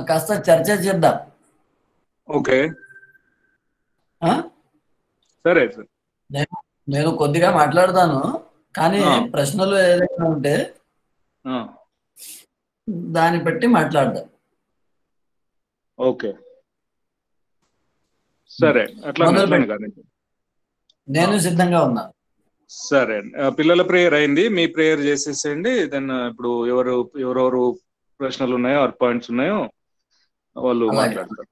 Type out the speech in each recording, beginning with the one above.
కాస్త చర్చ చేద్దాం. ఓకే, ఆ? సరే సార్. నేను కొద్దిగా మాట్లాడతాను, కానీ ప్రశ్నలు ఏదైనా ఉంటే దాన్ని బట్టి మాట్లాడదాం. ఓకే, సరే. అట్లానే కానీ నేను సిద్ధంగా ఉన్నాను. సరే, పిల్లల ప్రేయర్ అయింది, మీ ప్రేయర్ చేసేసేయండి. దెన్ ఇప్పుడు ఎవరెవరు ప్రశ్నలు ఉన్నాయో ఆర్ పాయింట్స్ ఉన్నాయో వాళ్ళు మాట్లాడతారు.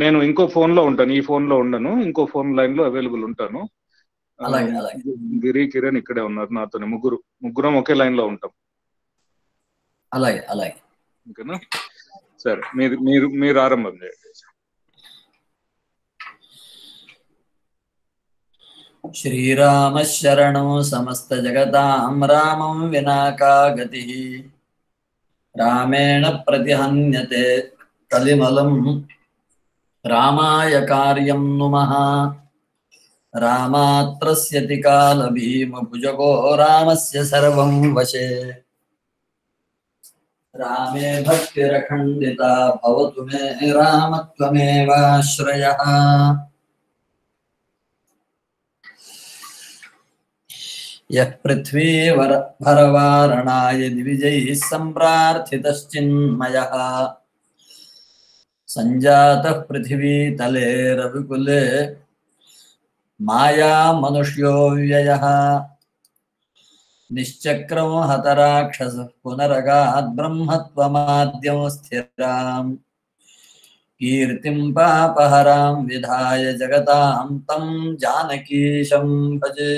నేను ఇంకో ఫోన్ లో ఉంటాను, ఈ ఫోన్ లో ఉండను, ఇంకో ఫోన్ లైన్ లో అవైలబుల్ ఉంటాను. గిరి, కిరణ్ ఇక్కడే ఉన్నారు నాతోనే, ముగ్గురం ఒకే లైన్ లో ఉంటాం. అలాగే అలాగే ఓకేనా? సరే, మీరు ఆరంభం చేయండి. శ్రీరామ శరణం సమస్త జగతాం రామం వినా కా గతి రామేణ ప్రతిహన్యతే కలిమలం రామాయ కార్యం నుమః రామాత్రస్యతి కాల భీమ భుజగో రామస్య సర్వం వశే రామే భక్తిరఖండితా భవతు మే రామత్వమేవాశ్రయః. యః పృథ్వీవరవారణాయ దివిజైః సంప్రార్థితశ్చిన్మయః సంజాతః పృథివీతలే రవికులే మాయా మనుష్యో వ్యయః నిశ్చక్రం హతరాక్షసః పునరగాద్ బ్రహ్మత్వమాద్యం స్థిరాం కీర్తిం పాపహరాం విధాయ జగతాం తం జానకీశం భజే.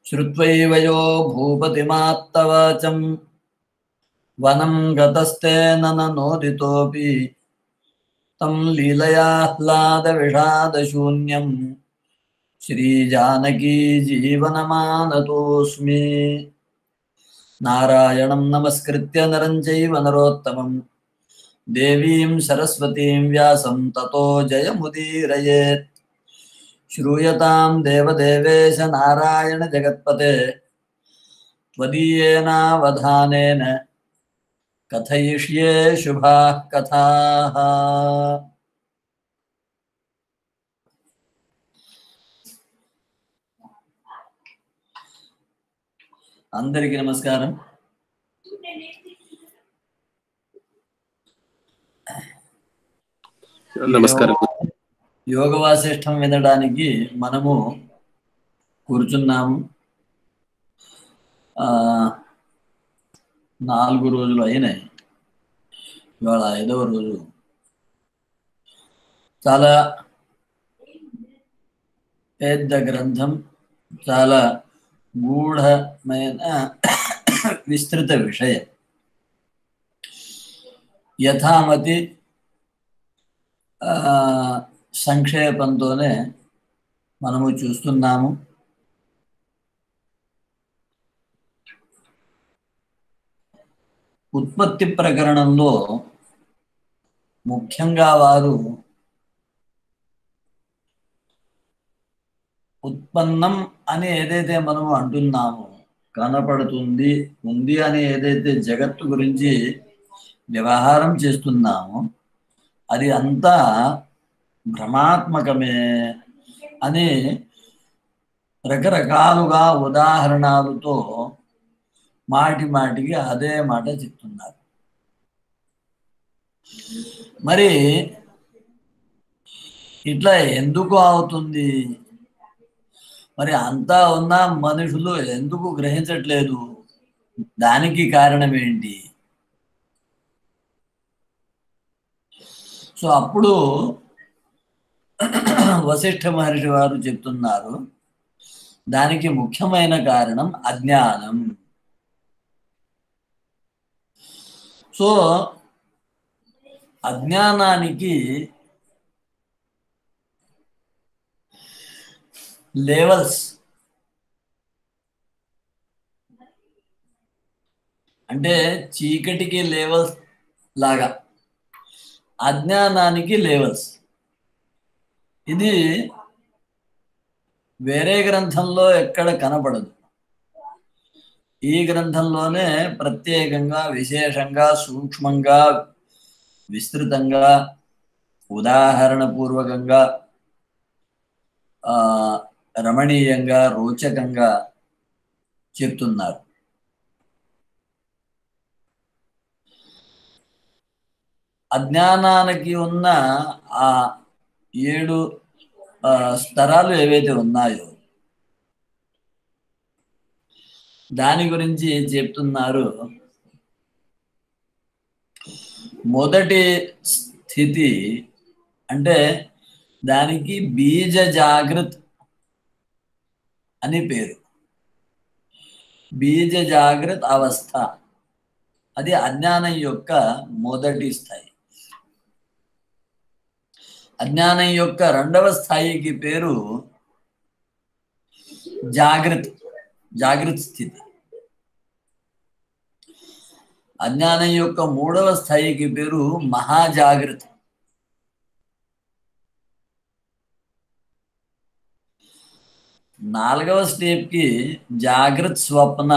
శ్రుత్వైవ యో భూపతిమాత్తవాచం వనం గతస్తేన నోదితోపి తం లీలయాహ్లాద విషాదశూన్యం శ్రీజానకీ జీవనమానతోస్మి. నారాయణం నమస్కృత్య నరం చైవ నరోత్తమం దేవీం సరస్వతీం వ్యాసం తతో జయముదీరయేత్. శ్రూయతాం దేవదేవేశ నారాయణ జగత్పతే త్వదీయేనావధానేన కథయిష్యే శుభాః కథాః. అందరికీ నమస్కారం. నమస్కారం. యోగ వాసిష్టం వినడానికి మనము కూర్చున్నాము. 4 రోజులు అయినాయి, ఇవాళ 5వ రోజు. చాలా పెద్ద గ్రంథం, చాలా గూఢమైన విస్తృత విషయం. యథామతి సంక్షేపంతోనే మనము చూస్తున్నాము. ఉత్పత్తి ప్రకరణంలో ముఖ్యంగా వారు ఉత్పన్నం అని ఏదైతే మనము అంటున్నామో, కనపడుతుంది, ఉంది అని ఏదైతే జగత్తు గురించి వ్యవహారం చేస్తున్నామో అది అంతా భ్రమాత్మకమే అని రకరకాలుగా ఉదాహరణలతో మాటి మాటికి అదే మాట చెప్తున్నారు. మరి ఇట్లా ఎందుకు అవుతుంది? మరి అంతా ఉన్న మనుషులు ఎందుకు గ్రహించట్లేదు? దానికి కారణం ఏంటి? సో అప్పుడు వశిష్ఠ మహర్షి వారు చెప్తున్నారు, దానికి ముఖ్యమైన కారణం అజ్ఞానం. సో అజ్ఞానానికి లెవెల్స్, అంటే చీకటికి లెవెల్స్ లాగా అజ్ఞానానికి లెవెల్స్. ఇది వేరే గ్రంథంలో ఎక్కడ కనపడదు. ఈ గ్రంథంలోనే ప్రత్యేకంగా విశేషంగా సూక్ష్మంగా విస్తృతంగా ఉదాహరణ పూర్వకంగా రమణీయంగా రోచకంగా చెప్తున్నారు. అజ్ఞానానికి ఉన్న ఆ 7 స్తరాలు ఏవైతే ఉన్నాయో దాని గురించి చెప్తున్నారు. మొదటి స్థితి అంటే దానికి బీజ జాగృత్ అని పేరు. బీజ జాగృత్ అవస్థ అది అజ్ఞానం యొక్క మొదటి స్థాయి. అజ్ఞానం యొక్క రెండవ స్థాయికి పేరు జాగృత్ స్థితి. అజ్ఞానం యొక్క మూడవ స్థాయికి పేరు మహాజాగృత్. నాలుగవ స్టెప్ కి జాగృత్ స్వప్న.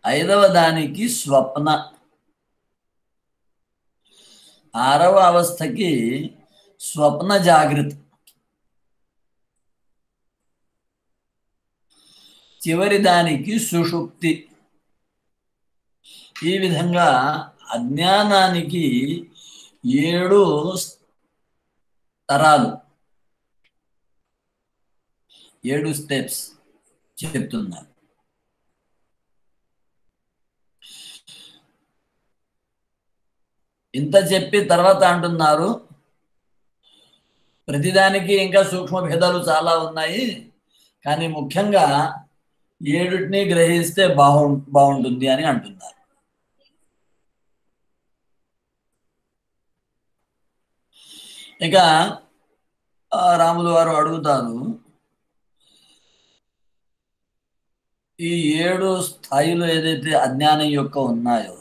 ఐదవ దానికి స్వప్న. ఆరవ అవస్థకి స్వప్న జాగృత్. చివరి దానికి సుషుప్తి. ఈ విధంగా అజ్ఞానానికి 7 తరాలు 7 స్టెప్స్ చెప్తున్నారు. ఇంత చెప్పి తర్వాత అంటున్నారు ప్రతిదానికి ఇంకా సూక్ష్మ భేదాలు చాలా ఉన్నాయి, కానీ ముఖ్యంగా 7టిని గ్రహిస్తే బాగుంటుంది అని అంటున్నారు. ఇక రాములు వారు అడుగుతారు, ఈ 7 స్థాయిలు ఏదైతే అజ్ఞానం యొక్క ఉన్నాయో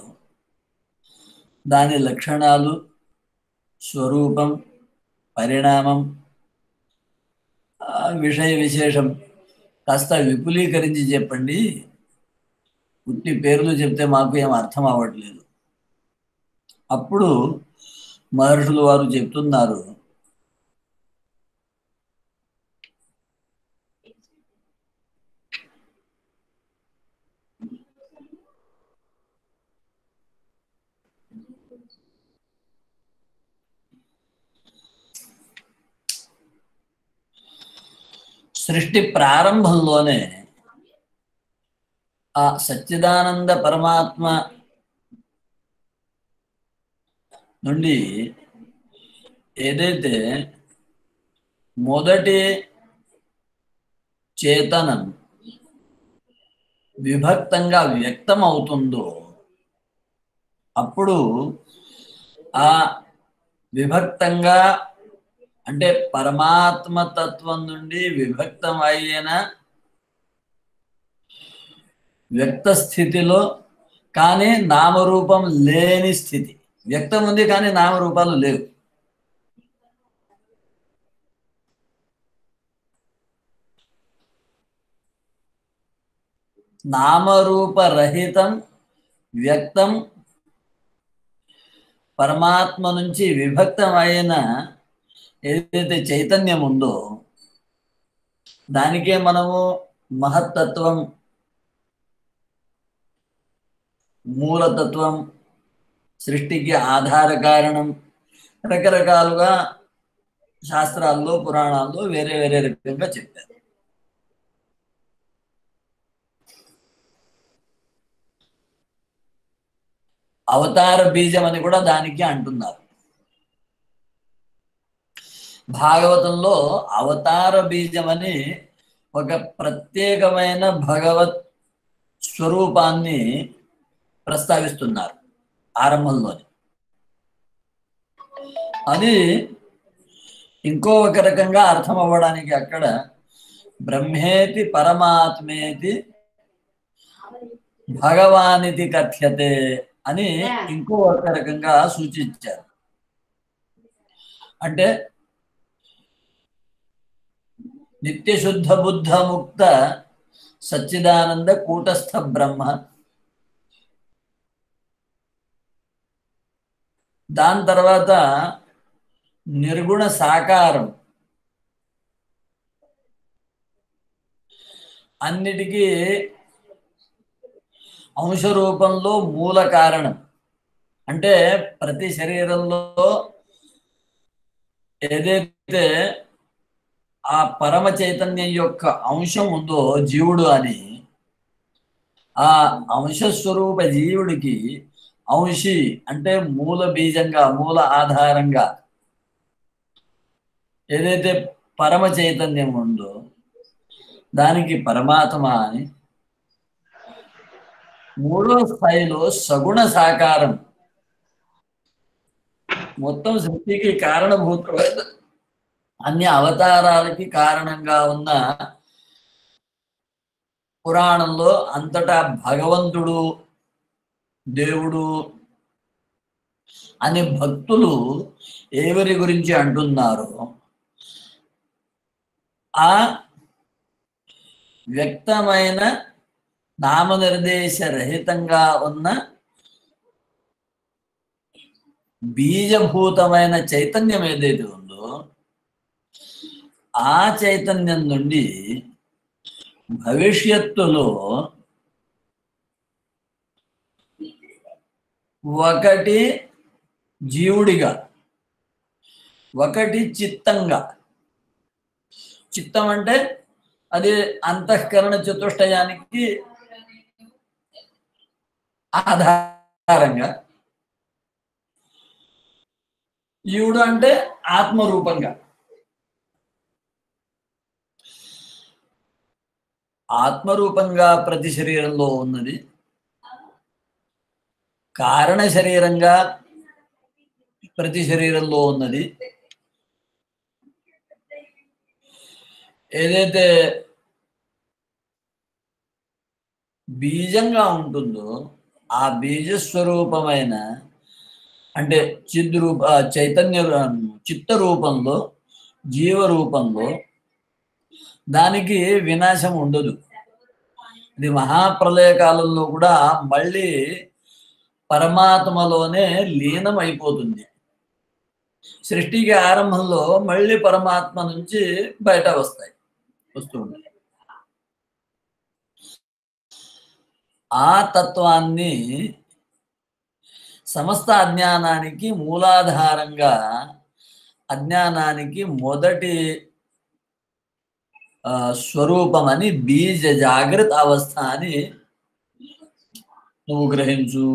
దాని లక్షణాలు, స్వరూపం, పరిణామం, విషయ విశేషం కాస్త విపులీకరించి చెప్పండి. పుట్టి పేర్లు చెప్తే మాకు ఏం అర్థం అవ్వట్లేదు. అప్పుడు మహర్షులు వారు చెప్తున్నారు, సృష్టి ప్రారంభంలోనే ఆ సచ్చిదానంద పరమాత్మ నుండి ఏదైతే మొదటి చేతనం విభక్తంగా వ్యక్తం అవుతుందో అప్పుడు ఆ విభక్తంగా అంటే పరమాత్మ తత్వం నుండి విభక్తం అయిన వ్యక్త స్థితిలో కానీ నామరూపం లేని స్థితి. వ్యక్తం ఉంది కానీ నామరూపాలు లేవు. నామరూపరహితం వ్యక్తం పరమాత్మ నుంచి విభక్తం అయిన ఏదైతే చైతన్యం ఉందో దానికే మనము మహత్తత్వం, మూలతత్వం, సృష్టికి ఆధార కారణం రకరకాలుగా శాస్త్రాల్లో పురాణాల్లో వేరే వేరే రకంగా చెప్పారు. అవతార బీజం అని కూడా దానికి అంటున్నారు. భాగవతంలో అవతార బీజం అని ఒక ప్రత్యేకమైన భగవత్ స్వరూపాన్ని ప్రస్తావిస్తున్నారు ఆరంభంలోని. అది ఇంకో ఒక రకంగా అర్థం అవ్వడానికి అక్కడ బ్రహ్మేతి పరమాత్మేతి భగవానితి కథ్యతే అని ఇంకో ఒక రకంగా సూచించారు. అంటే నిత్యశుద్ధ బుద్ధ ముక్త సచ్చిదానంద కూటస్థ బ్రహ్మ. దాని తర్వాత నిర్గుణ సాకారం, అన్నిటికీ అంశ రూపంలో మూల కారణం. అంటే ప్రతి శరీరంలో ఏదైతే ఆ పరమ చైతన్యం యొక్క అంశం ఉందో జీవుడు అని, ఆ అంశస్వరూప జీవుడికి అంశి అంటే మూల బీజంగా, మూల ఆధారంగా ఏదైతే పరమ చైతన్యం ఉందో దానికి పరమాత్మ అని, మూడో స్థాయిలో సగుణ సాకారం, మొత్తం సృష్టికి కారణభూతమైన అన్ని అవతారాలకి కారణంగా ఉన్న పురాణంలో అంతటా భగవంతుడు, దేవుడు అని భక్తులు ఎవరి గురించి అంటున్నారో ఆ వ్యక్తమైన నామనిర్దేశ రహితంగా ఉన్న బీజభూతమైన చైతన్యం ఏదైతే ఉందో ఆ చైతన్యం నుండి భవిష్యత్తులో ఒకటి జీవుడిగా, ఒకటి చిత్తంగా. చిత్తం అంటే అది అంతఃకరణ చతుష్టయానికి ఆధారంగా, జీవుడు అంటే ఆత్మరూపంగా. ఆత్మరూపంగా ప్రతి శరీరంలో ఉన్నది, కారణ శరీరంగా ప్రతి శరీరంలో ఉన్నది. ఏదైతే బీజంగా ఉంటుందో ఆ బీజస్వరూపమైన అంటే చిద్రూప చైతన్య చిత్త రూపంలో, జీవ రూపంలో దానికి వినాశం ఉండదు. ఇది మహాప్రళయ కాలంలో కూడా మళ్ళీ పరమాత్మలోనే లీనం అయిపోతుంది. సృష్టికి ఆరంభంలో మళ్ళీ పరమాత్మ నుంచి బయట వస్తూ ఉంటాయి. ఆ తత్వాన్ని సమస్త అజ్ఞానానికి మూలాధారంగా, అజ్ఞానానికి మొదటి స్వరూపం అని బీజ జాగ్రత్త అవస్థ అని నువ్వు గ్రహించు.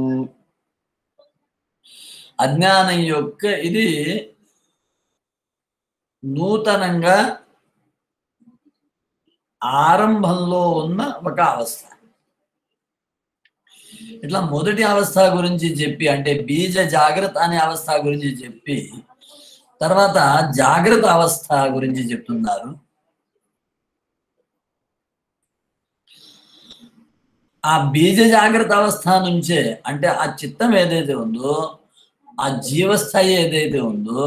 అజ్ఞానం యొక్క ఇది నూతనంగా ఆరంభంలో ఉన్న ఒక అవస్థ. ఇట్లా మొదటి అవస్థ గురించి చెప్పి, అంటే బీజ జాగ్రత్త అనే అవస్థ గురించి చెప్పి తర్వాత జాగ్రత్త అవస్థ గురించి చెప్తున్నారు. ఆ బీజ జాగ్రత్త అవస్థ నుంచే, అంటే ఆ చిత్తం ఏదైతే ఉందో, ఆ జీవస్థాయి ఏదైతే ఉందో,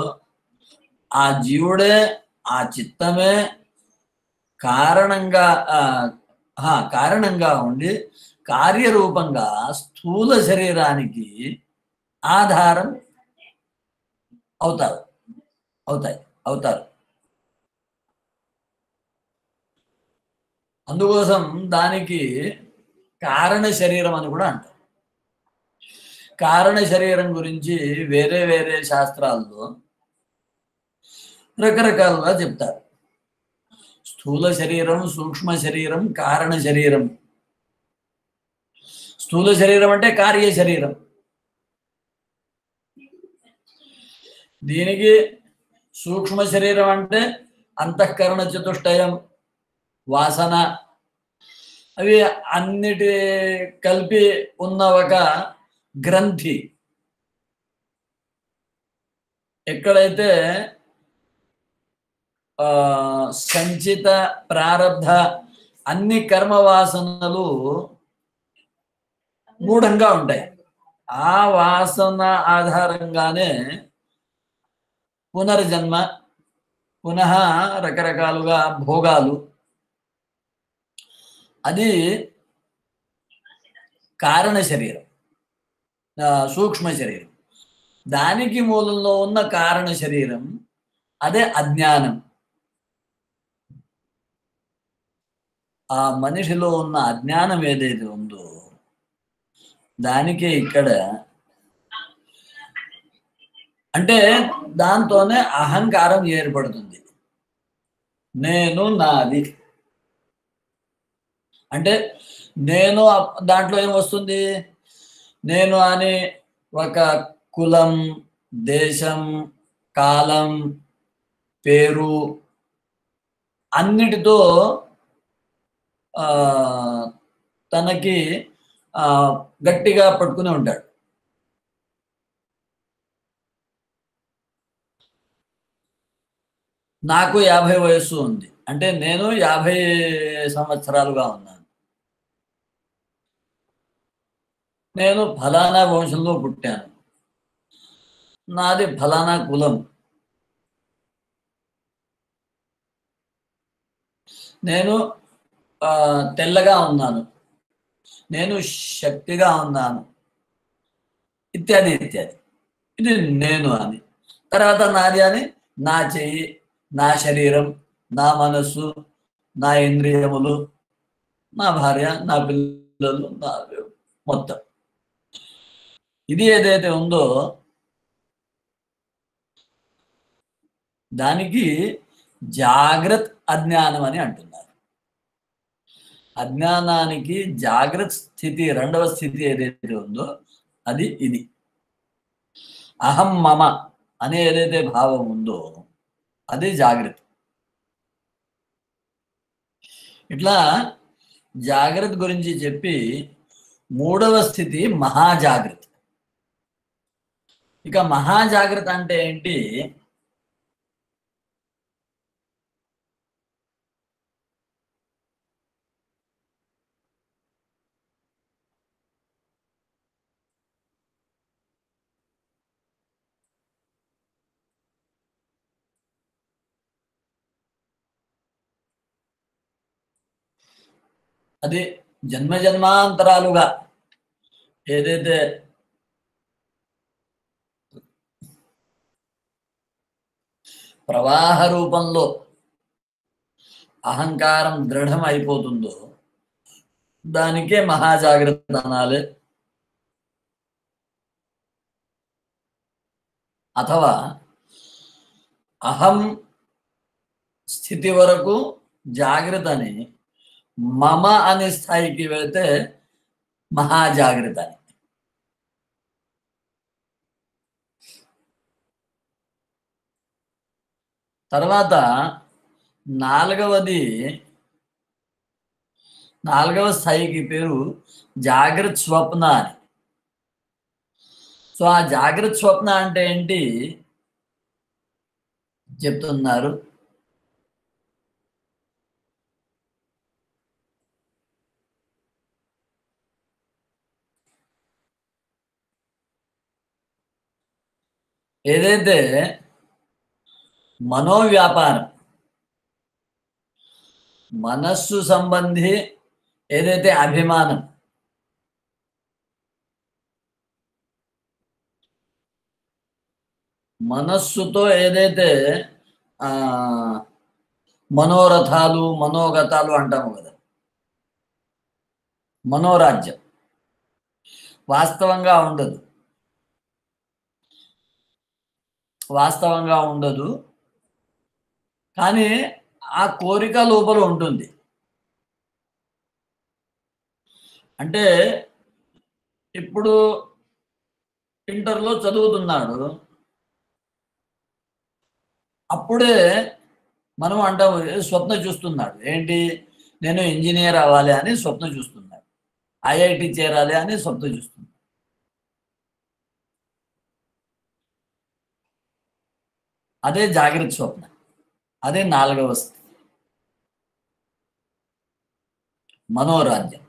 ఆ జీవుడే, ఆ చిత్తమే కారణంగా ఉండి కార్యరూపంగా స్థూల శరీరానికి ఆధారం అవుతారు. అందుకోసం దానికి కారణ శరీరం అని కూడా అంటారు. కారణ శరీరం గురించి వేరే వేరే శాస్త్రాల్లో రకరకాలుగా చెప్తారు. స్థూల శరీరం, సూక్ష్మ శరీరం, కారణ శరీరం. స్థూల శరీరం అంటే కార్య శరీరం. దీనికి సూక్ష్మ శరీరం అంటే అంతఃకరణ చతుష్టయం, వాసన, అవి అన్నిటి కలిపి ఉన్న ఒక గ్రంథి. ఎక్కడైతే సంచిత ప్రారబ్ధ అన్ని కర్మ వాసనలు మూఢంగా ఉంటాయి, ఆ వాసన ఆధారంగానే పునర్జన్మ, పునః రకరకాలుగా భోగాలు, అది కారణ శరీరం, సూక్ష్మ శరీరం. దానికి మూలంలో ఉన్న కారణ శరీరం అదే అజ్ఞానం. ఆ మనిషిలో ఉన్న అజ్ఞానం ఏదైతే ఉందో దానికే ఇక్కడ, అంటే దాంతోనే అహంకారం ఏర్పడుతుంది. నేను నాది అంటే నేను దాంట్లో ఏమొస్తుంది? నేను అని ఒక కులం, దేశం, కాలం, పేరు అన్నిటితో తనకి గట్టిగా పట్టుకుని ఉంటాడు. నాకు 50 వయస్సు ఉంది అంటే నేను 50 సంవత్సరాలుగా ఉన్నాను. నేను ఫలానా వంశంలో పుట్టాను, నాది ఫలానా కులం, నేను తెల్లగా ఉన్నాను, నేను శక్తిగా ఉన్నాను, ఇత్యాది ఇత్యాది. ఇది నేను అని. తర్వాత నాది అని నా చెయ్యి, నా శరీరం, నా మనస్సు, నా ఇంద్రియములు, నా భార్య, నా పిల్లలు, నా మొత్తం. ఇది ఏదైతే ఉందో దానికి జాగ్రత్త అజ్ఞానం అని అంటున్నారు. అజ్ఞానానికి జాగ్రత్త స్థితి, రెండవ స్థితి ఏదైతే ఉందో అది ఇది. అహం మమ అనే ఏదైతే భావం ఉందో అది జాగ్రత్త. ఇట్లా జాగ్రత్త గురించి చెప్పి మూడవ స్థితి మహాజాగ్రత్త. ఇక మహాజాగ్రత్త అంటే ఏంటి? అది జన్మజన్మాంతరాలుగా ఏదైతే ప్రవాహ రూపంలో అహంకారం దృఢం అయిపోతుందో దానికే మహాజాగ్రత్త అనాలి. అథవా అహం స్థితి వరకు జాగ్రత్త అని, మమ అనే స్థాయికి వెళితే మహాజాగ్రత్త అని. తర్వాత నాలుగవ స్థాయికి పేరు జాగ్రత్త స్వప్న అని. సో ఆ జాగ్రత్త స్వప్న అంటే ఏంటి చెప్తున్నారు? ఏదైతే మనోవ్యాపారం, మనస్సు సంబంధి ఏదైతే అభిమానం, మనస్సుతో ఏదైతే మనోరథాలు, మనోగతాలు అంటాము కదా, మనోరాజ్యం వాస్తవంగా ఉండదు, కానీ ఆ కోరిక లోపల ఉంటుంది. అంటే ఇప్పుడు ఇంటర్లో చదువుతున్నాడు, అప్పుడే మనం అంటాము స్వప్న చూస్తున్నాడు. ఏంటి? నేను ఇంజనీర్ అవ్వాలి అని స్వప్న చూస్తున్నాడు, ఐఐటి చేరాలి అని స్వప్న చూస్తున్నాడు. అదే జాగ్రత్త స్వప్న, అదే నాలుగవ స్థితి మనోరాజ్యం.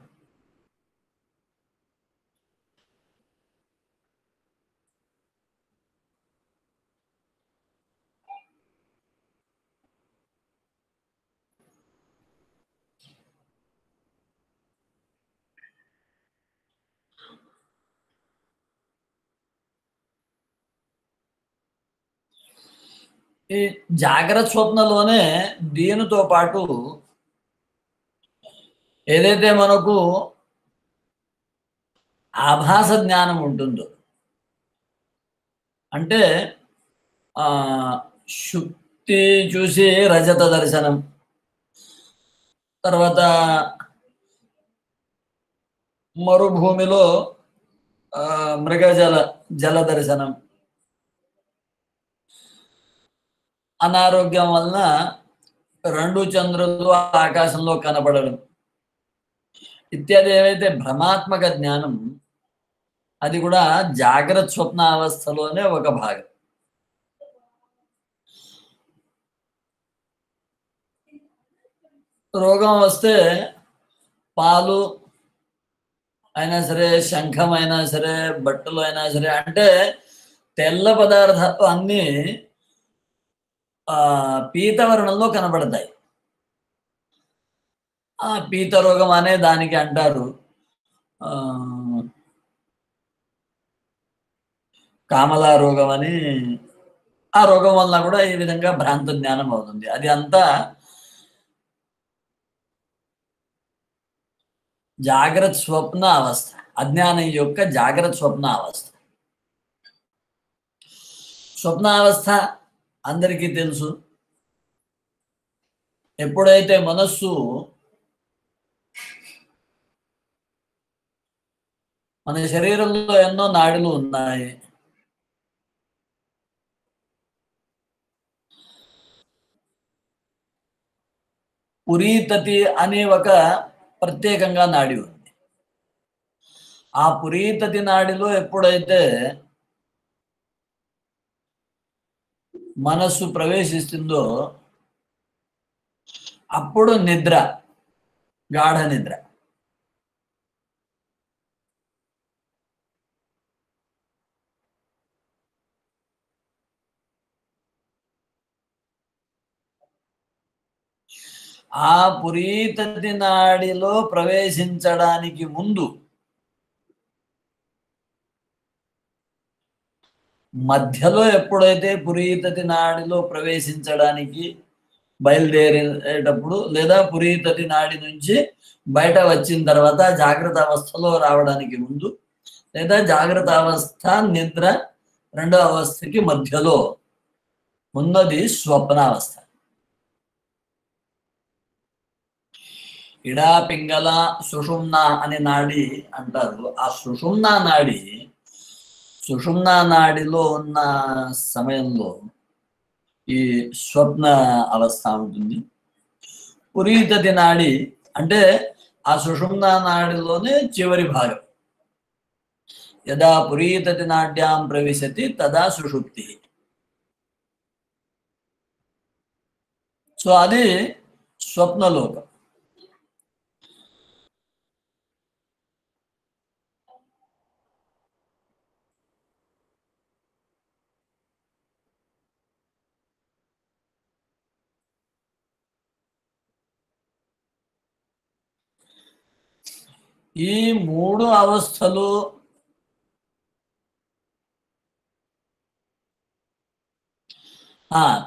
ఈ జాగ్రత్త స్వప్నలోనే దీనితో పాటు ఏదైతే మనకు ఆభాస జ్ఞానం ఉంటుందో, అంటే శుక్తి చూసి రజత దర్శనం, తర్వాత మరుభూమిలో మృగజల జల దర్శనం, అనారోగ్యం వలన 2 చంద్రులు ఆకాశంలో కనబడడం ఇత్యాది ఏవైతే భ్రమాత్మక జ్ఞానం, అది కూడా జాగ్రత్త స్వప్న అవస్థలోనే ఒక భాగం. రోగం వస్తే పాలు అయినా సరే, శంఖం అయినా సరే, బట్టలు అయినా సరే, అంటే తెల్ల పదార్థాలు అన్నీ పీతవర్ణంలో కనబడతాయి. ఆ పీత రోగం అనే దానికి అంటారు కామలా రోగం అని. ఆ రోగం వలన కూడా ఈ విధంగా భ్రాంత జ్ఞానం అవుతుంది. అది అంతా జాగ్రత్త స్వప్న అవస్థ, అజ్ఞానం యొక్క జాగ్రత్త స్వప్న అవస్థ. స్వప్నావస్థ అందరికీ తెలుసు. ఎప్పుడైతే మనస్సు మన శరీరంలో ఎన్నో నాడులు ఉన్నాయి, పురీతతి అనే ఒక ప్రత్యేకంగా నాడి ఉంది. ఆ పురీతతి నాడిలో ఎప్పుడైతే మనస్సు ప్రవేశిస్తుందో అప్పుడు నిద్ర, గాఢ నిద్ర. ఆ పురీతతి నాడిలో ప్రవేశించడానికి ముందు మధ్యలో ఎప్పుడైతే పురీతతి నాడిలో ప్రవేశించడానికి బయలుదేరేటప్పుడు, లేదా పురీతతి నాడి నుంచి బయట వచ్చిన తర్వాత జాగ్రత్త అవస్థలో రావడానికి ముందు, లేదా జాగ్రత్త అవస్థ నిద్ర రెండో అవస్థకి మధ్యలో ఉన్నది స్వప్నావస్థ. ఇడా పింగళ సుషుమ్న అనే నాడి అంటారు. ఆ సుషుమ్న నాడి, సుషుమ్న నాడిలో ఉన్న సమయంలో ఈ స్వప్న అవస్థ ఉంటుంది. పురీతతి నాడి అంటే ఆ సుషుమ్న నాడిలోనే చివరి భాగం. యదా పురీతతి నాడ్యాం ప్రవిశతి తదా సుషుప్తి. సో అది స్వప్నలోకం. ఈ 3 అవస్థలు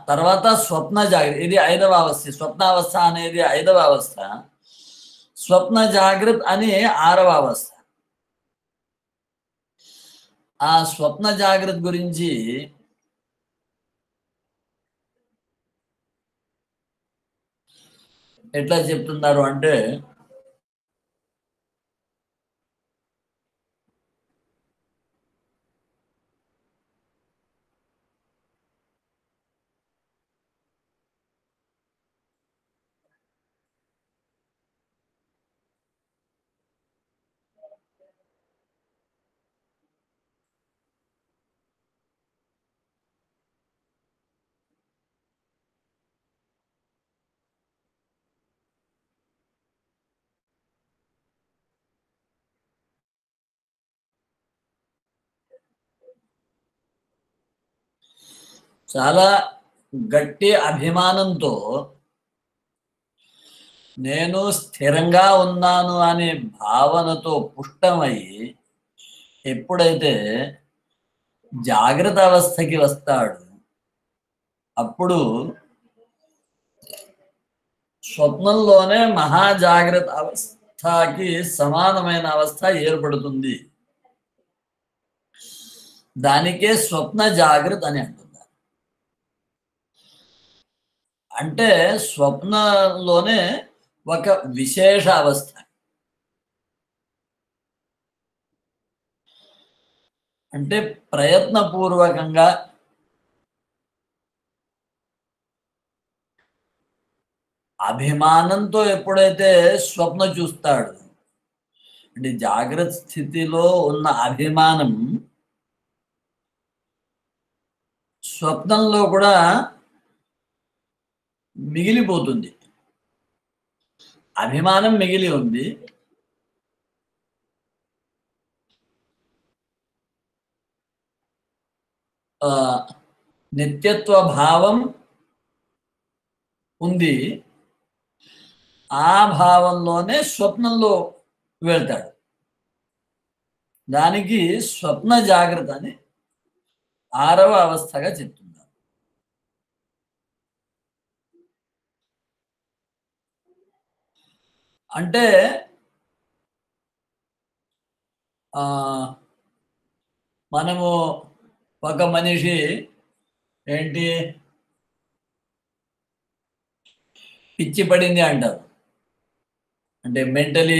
తర్వాత స్వప్న జాగ్రత్త, ఇది 5వ అవస్థ. స్వప్నావస్థ అనేది 5వ అవస్థ. స్వప్న జాగ్రత్త అని 6వ అవస్థ. ఆ స్వప్న జాగ్రత్త గురించి ఎట్లా చెప్తున్నారు అంటే, చాలా గట్టి అభిమానంతో నేను స్థిరంగా ఉన్నాను అనే భావనతో పుష్టమై ఎప్పుడైతే జాగ్రత్త అవస్థకి వస్తాడు అప్పుడు స్వప్నంలోనే మహాజాగ్రత్త అవస్థకి సమానమైన అవస్థ ఏర్పడుతుంది. దానికే స్వప్న జాగ్రత్త అని అంటున్నారు. అంటే స్వప్నంలోనే ఒక విశేష అవస్థ. అంటే ప్రయత్నపూర్వకంగా అభిమానంతో ఎప్పుడైతే స్వప్న చూస్తాడు, అంటే జాగ్రత్త స్థితిలో ఉన్న అభిమానం స్వప్నంలో కూడా మిగిలిపోతుంది. అభిమానం మిగిలి ఉంది, నిత్యత్వ భావం ఉంది. ఆ భావంలోనే స్వప్నంలో వెళ్తాడు. దానికి స్వప్న జాగ్రత్త అని 6వ అవస్థగా చెప్తున్నారు. అంటే మనము ఒక మనిషి ఏంటి పిచ్చి పడింది అంటారు, అంటే మెంటలీ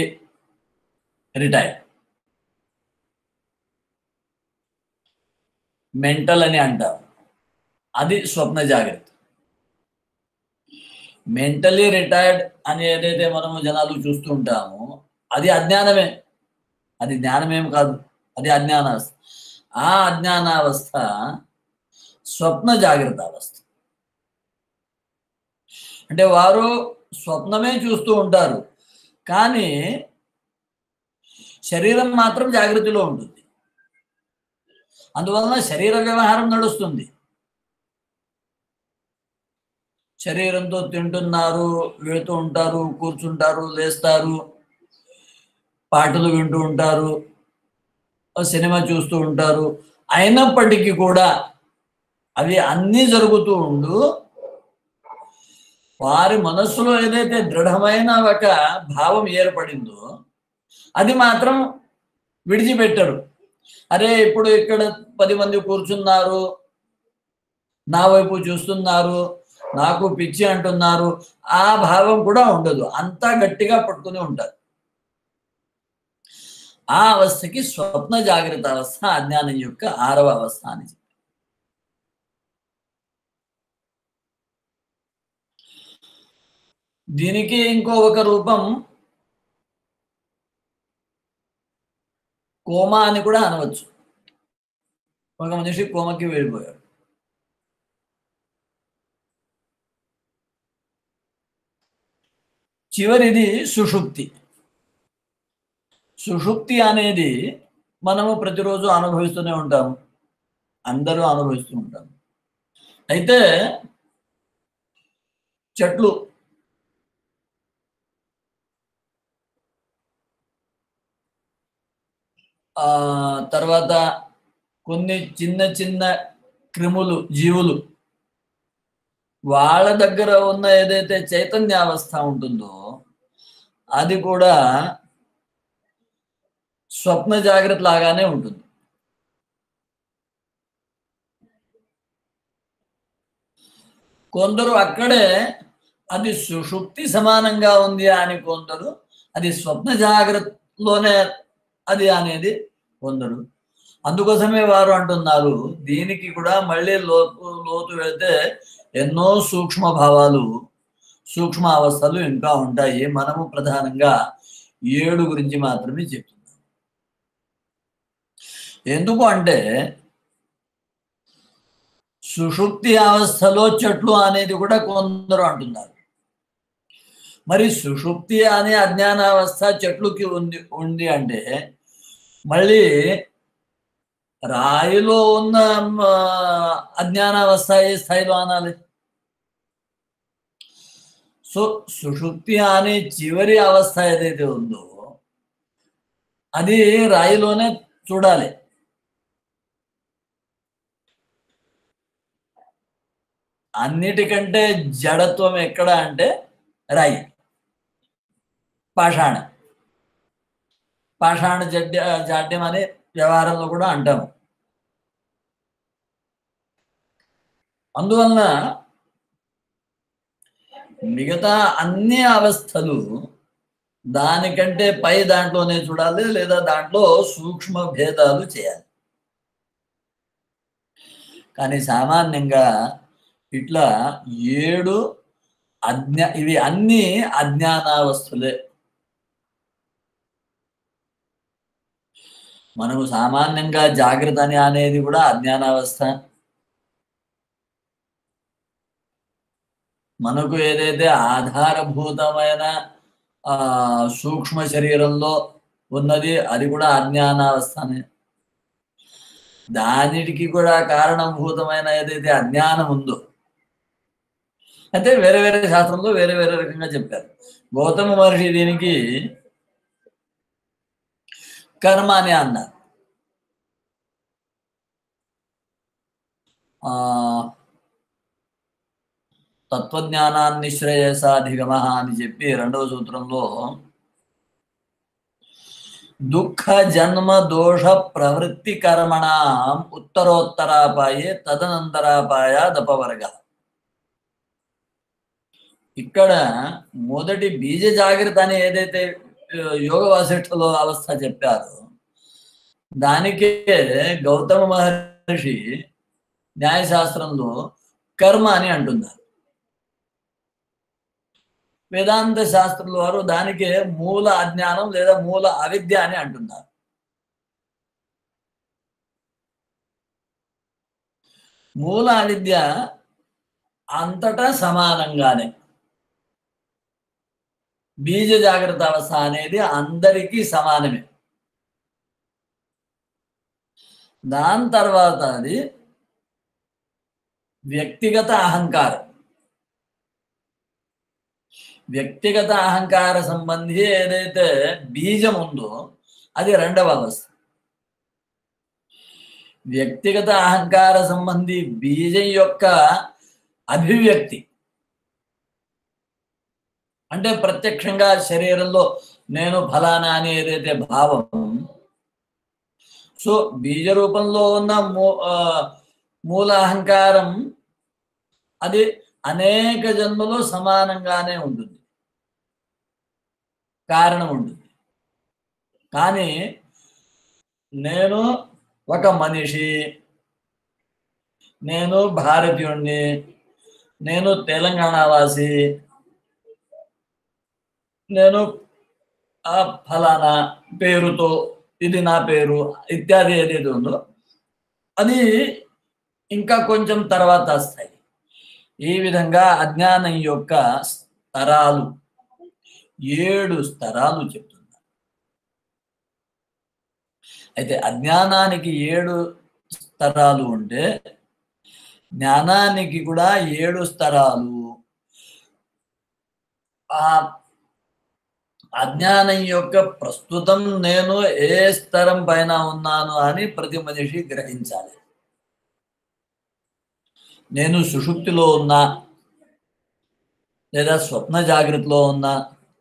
రిటైర్డ్, మెంటల్ అని అంటారు. అది స్వప్న జాగ్రత్త. మెంటలీ రిటైర్డ్ అని ఏదైతే మనము జనాలు చూస్తూ ఉంటామో అది అజ్ఞానమే. అది జ్ఞానమేం కాదు, అది అజ్ఞానావస్థ. ఆ అజ్ఞానావస్థ స్వప్న జాగ్రత్త అవస్థ. అంటే వారు స్వప్నమే చూస్తూ ఉంటారు, కానీ శరీరం మాత్రం జాగృతిలో ఉంటుంది. అందువలన శరీర వ్యవహారం నడుస్తుంది. శరీరంతో తింటున్నారు, వెళుతూ ఉంటారు, కూర్చుంటారు, లేస్తారు, పాటలు వింటూ ఉంటారు, సినిమా చూస్తూ ఉంటారు. అయినప్పటికీ కూడా అవి అన్నీ జరుగుతూ ఉండు వారి మనస్సులో ఏదైతే దృఢమైన ఒక భావం ఏర్పడిందో అది మాత్రం విడిచిపెట్టరు. అరే ఇప్పుడు ఇక్కడ 10 మంది కూర్చున్నారు, నా వైపు చూస్తున్నారు, నాకు పిచ్చి అంటున్నారు, ఆ భావం కూడా ఉండదు. అంతా గట్టిగా పట్టుకుని ఉంటారు. ఆ అవస్థకి స్వప్న జాగ్రత్త అవస్థ అజ్ఞానం యొక్క 6వ అవస్థ అని. దీనికి ఇంకో ఒక రూపం కోమా అని కూడా అనవచ్చు. ఒక మనిషి కోమకి వెళ్ళిపోయాడు. చివరిది సుషుప్తి. సుషుప్తి అనేది మనము ప్రతిరోజు అనుభవిస్తూనే ఉంటాము, అందరూ అనుభవిస్తూ ఉంటాము. అయితే చెట్లు తర్వాత కొన్ని చిన్న చిన్న క్రిములు, జీవులు, వాళ్ళ దగ్గర ఉన్న ఏదైతే చైతన్యావస్థ ఉంటుందో అది కూడా స్వప్న జాగ్రత్త లాగానే ఉంటుంది. కొందరు అక్కడే అది సుషుప్తి సమానంగా ఉంది అని కొందరు, అది స్వప్న జాగ్రత్తలోనే అది అనేది కొందరు. అందుకోసమే వారు అంటున్నారు దీనికి కూడా మళ్ళీ లోతు వెళ్తే ఎన్నో సూక్ష్మ భావాలు, సూక్ష్మ అవస్థలు ఇంకా ఉంటాయి. మనము ప్రధానంగా 7 గురించి మాత్రమే చెప్తున్నాం. ఎందుకు అంటే సుషుప్తి అవస్థలో చెట్లు అనేది కూడా కొందరు అంటున్నారు. మరి సుషుప్తి అనే అజ్ఞానావస్థ చెట్లుకి ఉంది అంటే మళ్ళీ రాయిలో ఉన్న అజ్ఞానావస్థ ఏ స్థాయిలో అనాలి? సో సుషుప్తి అనే చివరి అవస్థ ఏదైతే ఉందో అది రాయిలోనే చూడాలి. అన్నిటికంటే జడత్వం ఎక్కడ అంటే రాయి, పాషాణ జాడ్యం అనే వ్యవహారంలో కూడా అంటాము. అందువలన మిగతా అన్ని అవస్థలు దానికంటే పై దాంట్లోనే చూడాలి, లేదా దాంట్లో సూక్ష్మ భేదాలు చేయాలి. కానీ సామాన్యంగా ఇట్లా 7 ఇవి అన్ని అజ్ఞానావస్థలే. మనకు సామాన్యంగా జాగ్రత్త అని అనేది కూడా అజ్ఞానావస్థ. మనకు ఏదైతే ఆధారభూతమైన సూక్ష్మ శరీరంలో ఉన్నది అది కూడా అజ్ఞానావస్థనే. దానికి కూడా కారణభూతమైన ఏదైతే అజ్ఞానం ఉందో, అయితే వేరే వేరే శాస్త్రంలో వేరే వేరే రకంగా చెప్పారు. గౌతమ మహర్షి దీనికి కర్మ అని అన్నారు. తత్వజ్ఞానాన్ని శ్రేయసాధిగమ అని చెప్పి 2వ సూత్రంలో దుఃఖ జన్మ దోష ప్రవృత్తి కర్మణ ఉత్తరోత్తరాపాయే తదనంతరాపాయ దపవర్గ. ఇక్కడ మొదటి బీజ జాగ్రత్త అని ఏదైతే యోగ వాసిష్ఠలో అవస్థ చెప్పారో దానికే గౌతమ మహర్షి న్యాయశాస్త్రంలో కర్మ అని అంటున్నారు. వేదాంత శాస్త్రుల వారు దానికే మూల అజ్ఞానం లేదా మూల అవిద్య అని అంటున్నారు. మూల అవిద్య అంతటా సమానంగానే, బీజ జాగ్రత్త అవస్థ అనేది అందరికీ సమానమే. దాని తర్వాత అది వ్యక్తిగత అహంకారం. వ్యక్తిగత అహంకార సంబంధి ఏదైతే బీజం ఉందో అది 2వ అవస్థ. వ్యక్తిగత అహంకార సంబంధి బీజం యొక్క అభివ్యక్తి అంటే ప్రత్యక్షంగా శరీరంలో నేను ఫలానా అని ఏదైతే భావం, సో బీజ రూపంలో ఉన్న మూల అహంకారం అది అనేక జన్మలో సమానంగానే ఉంటుంది, కారణం ఉంటుంది. కానీ నేను ఒక మనిషి, నేను భారతీయుణ్ణి, నేను తెలంగాణ వాసి, నేను ఫలానా పేరుతో ఇది నా పేరు ఇత్యాది ఏదైతే ఉందో అది ఇంకా కొంచెం తర్వాత వస్తాయి. ఈ విధంగా అజ్ఞానం యొక్క స్తరాలు 7 స్తరాలు చెప్తున్నారు. అయితే అజ్ఞానానికి 7 స్తరాలు ఉంటే జ్ఞానానికి కూడా 7 స్తరాలు. ఆ అజ్ఞానం యొక్క ప్రస్తుతం నేను ఏ స్తరం పైన ఉన్నాను అని ప్రతి మనిషి గ్రహించాలి. నేను సుషుప్తిలో ఉన్నా, లేదా స్వప్న జాగ్రత్తలో ఉన్నా,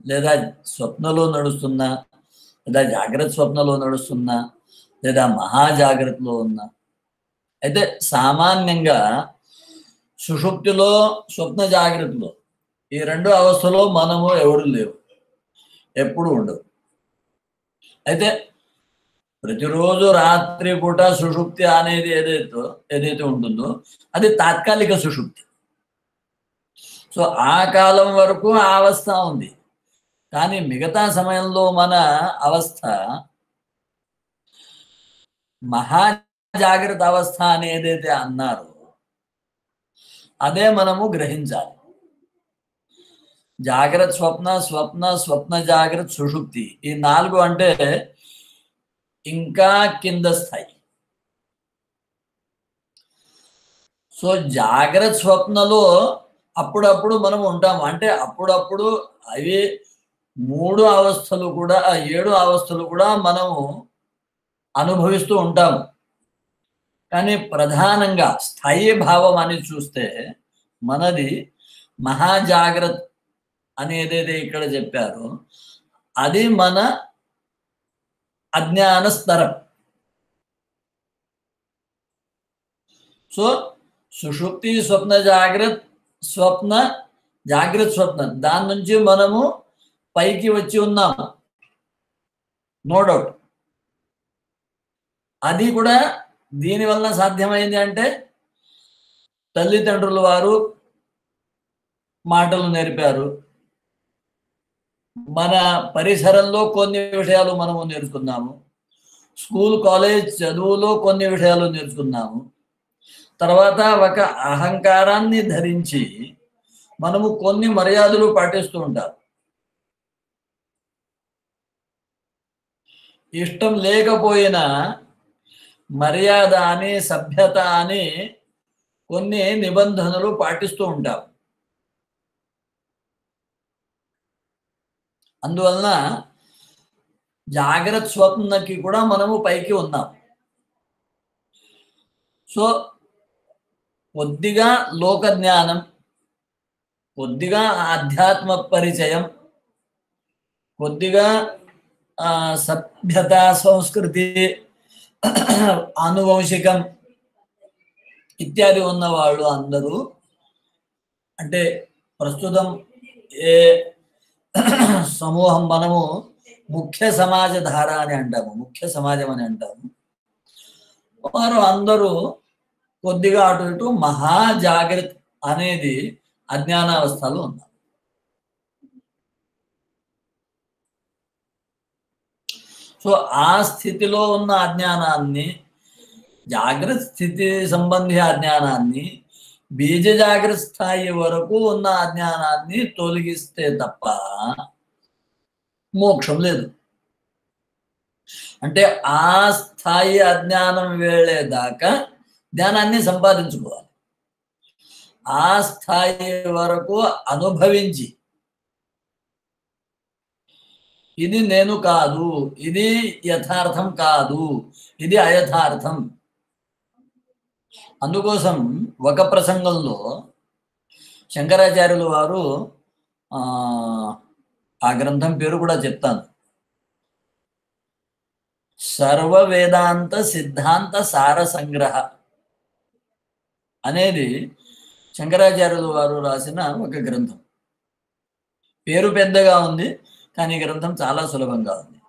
లేదా స్వప్నలో నడుస్తున్నా, లేదా జాగ్రత్త స్వప్నలో నడుస్తున్నా, లేదా మహాజాగ్రత్తలో ఉన్నా. అయితే సామాన్యంగా సుషుప్తిలో స్వప్న జాగ్రత్తలో ఈ 2 అవస్థలో మనము ఎవరు లేవు, ఎప్పుడు ఉండవు. అయితే ప్రతిరోజు రాత్రి పూట సుషుప్తి అనేది ఏదైతే ఉంటుందో అది తాత్కాలిక సుషుప్తి. సో ఆ కాలం వరకు ఆ అవస్థ ఉంది. కానీ మిగతా సమయంలో మన అవస్థ మహాజాగ్రత్త అవస్థ అని ఏదైతే అన్నారో అదే మనము గ్రహించాలి. జాగ్రత్త స్వప్న, స్వప్న స్వప్న జాగ్రత్త సుషుప్తి ఈ 4 అంటే ఇంకా కింద స్థాయి. సో జాగ్రత్త స్వప్నలో అప్పుడప్పుడు మనం ఉంటాము. అంటే అప్పుడప్పుడు అవి 3 అవస్థలు కూడా 7 అవస్థలు కూడా మనము అనుభవిస్తూ ఉంటాము. కానీ ప్రధానంగా స్థాయి భావం అని చూస్తే మనది మహాజాగ్రత్త అని ఏదైతే ఇక్కడ చెప్పారో అది మన అజ్ఞాన స్తరం. సో సుషుప్తి, స్వప్న జాగ్రత్త, స్వప్న జాగ్రత్త, స్వప్న, దాని నుంచి మనము పైకి వచ్చి ఉన్నాము, నో డౌట్. అది కూడా దీనివల్ల సాధ్యమైంది అంటే తల్లిదండ్రుల వారు మాటలు నేర్పారు, మన పరిసరంలో కొన్ని విషయాలు మనము నేర్చుకున్నాము, స్కూల్ కాలేజ్ చదువులో కొన్ని విషయాలు నేర్చుకున్నాము, తర్వాత ఒక అహంకారాన్ని ధరించి మనము కొన్ని మర్యాదలు పాటిస్తూ ఉంటాం. ఇష్టం లేకపోయినా మర్యాద అని, సభ్యత అని కొన్ని నిబంధనలు పాటిస్తూ ఉంటాం. అందువలన జాగ్రత్త స్వప్నకి కూడా మనము పైకి ఉన్నాం. సో కొద్దిగా లోక జ్ఞానం, కొద్దిగా ఆధ్యాత్మ పరిచయం, కొద్దిగా సభ్యత, సంస్కృతి, ఆనువంశికం ఇత్యాది ఉన్నవాళ్ళు అందరూ, అంటే ప్రస్తుతం ఏ సమూహం మనము ముఖ్య సమాజ ధార అని అంటాము, ముఖ్య సమాజం అని అంటాము, వారు అందరూ కొద్దిగా అటు ఇటు మహాజాగ్రత్త అనేది అజ్ఞానావస్థలో ఉన్నారు. సో ఆ స్థితిలో ఉన్న అజ్ఞానాన్ని, జాగ్రత్త స్థితి సంబంధి అజ్ఞానాన్ని, బీజ జాగ్రత్త స్థాయి వరకు ఉన్న అజ్ఞానాన్ని తొలగిస్తే తప్ప మోక్షం లేదు. అంటే ఆ స్థాయి అజ్ఞానం వేళేదాకా జ్ఞానాన్ని సంపాదించుకోవాలి. ఆ స్థాయి వరకు అనుభవించి ఇది నేను కాదు, ఇది యథార్థం కాదు, ఇది అయథార్థం. అందుకోసం ఒక ప్రసంగంలో శంకరాచార్యులు వారు ఆ గ్రంథం పేరు కూడా చెప్తాను, సర్వ వేదాంత సిద్ధాంత సార సంగ్రహ అనేది శంకరాచార్యులు వారు రాసిన ఒక గ్రంథం. పేరు పెద్దగా ఉంది, కానీ గ్రంథం చాలా సులభంగా ఉంది.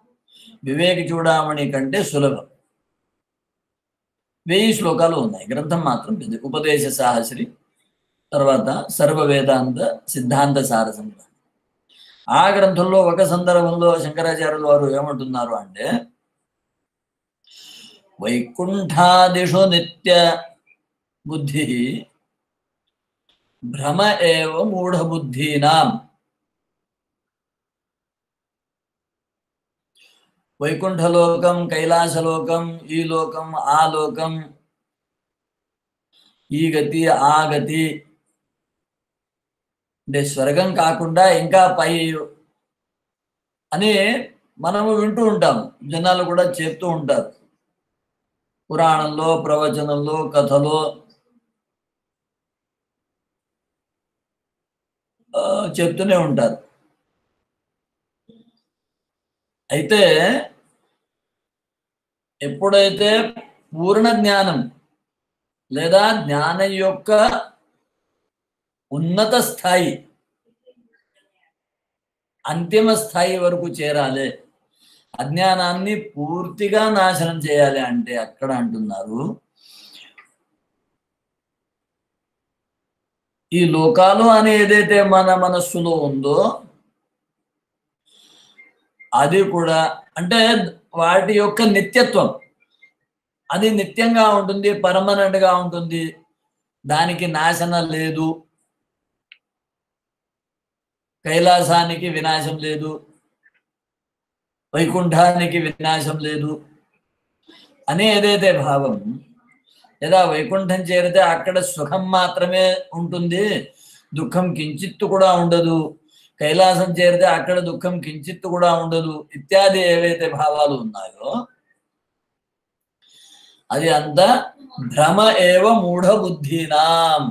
వివేక చూడామణి కంటే సులభం. 1000 శ్లోకాలు ఉన్నాయి, గ్రంథం మాత్రం పెద్ద. ఉపదేశ సాహస్రి, తర్వాత సర్వ వేదాంత సిద్ధాంత సార సంగ్రహం. ఆ గ్రంథంలో ఒక సందర్భంలో శంకరాచార్యులు వారు ఏమంటున్నారు అంటే, వైకుంఠాదిషు నిత్య బుద్ధి భ్రమ ఏవ మూఢబుద్ధీనాం. వైకుంఠలోకం, కైలాసలోకం, ఈ లోకం, ఆ లోకం, ఈ గతి, ఆ గతి, అంటే స్వర్గం కాకుండా ఇంకా పై అని మనము వింటూ ఉంటాము, జనాలు కూడా చెప్తూ ఉంటారు. పురాణంలో, ప్రవచనంలో, కథలో చెప్తూనే ఉంటారు. అయితే ఎప్పుడైతే పూర్ణ జ్ఞానం లేదా జ్ఞానం యొక్క ఉన్నత స్థాయి, అంతిమ స్థాయి వరకు చేరాలి, అజ్ఞానాన్ని పూర్తిగా నాశనం చేయాలి అంటే అక్కడ అంటున్నారు, ఈ లోకాలు అని ఏదైతే మన మనస్సులో ఉందో అది కూడా, అంటే వాటి యొక్క నిత్యత్వం, అది నిత్యంగా ఉంటుంది, పర్మనెంట్ గా ఉంటుంది, దానికి నాశనం లేదు. కైలాసానికి వినాశం లేదు, వైకుంఠానికి వినాశం లేదు అనే ఏదైతే భావం, లేదా వైకుంఠం చేరితే అక్కడ సుఖం మాత్రమే ఉంటుంది, దుఃఖం కించిత్తు కూడా ఉండదు, కైలాసం చేరితే అక్కడ దుఃఖం కించిత్తు కూడా ఉండదు, ఇత్యాది ఏవైతే భావాలు ఉన్నాయో అది అంతా భ్రమ ఏవ మూఢబుద్ధీనాం.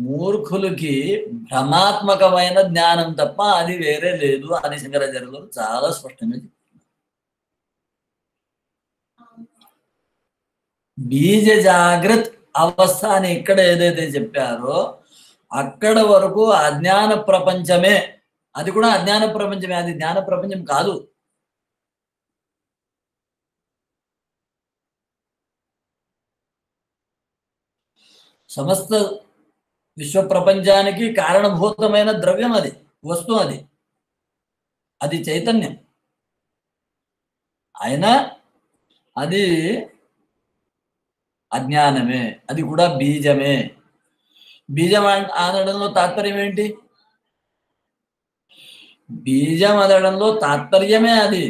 మూర్ఖులకి భ్రమాత్మకమైన జ్ఞానం తప్ప అది వేరే లేదు అని శంకరాచార్యులు గారు చాలా స్పష్టంగా చెప్పారు. బీజ జాగ్రత్త అవస్థ అని ఇక్కడ ఏదైతే చెప్పారో అక్కడ వరకు అజ్ఞాన ప్రపంచమే, అది కూడా అజ్ఞాన ప్రపంచమే, అది జ్ఞాన ప్రపంచం కాదు. సమస్త విశ్వ ప్రపంచానికి కారణభూతమైన ద్రవ్యం అది, వస్తువు అది, అది చైతన్యం. అయినా అది అజ్ఞానమే, అది కూడా బీజమే. బీజం అనడంలో తాత్పర్యం ఏంటి? బీజం అనడంలో తాత్పర్యమే అది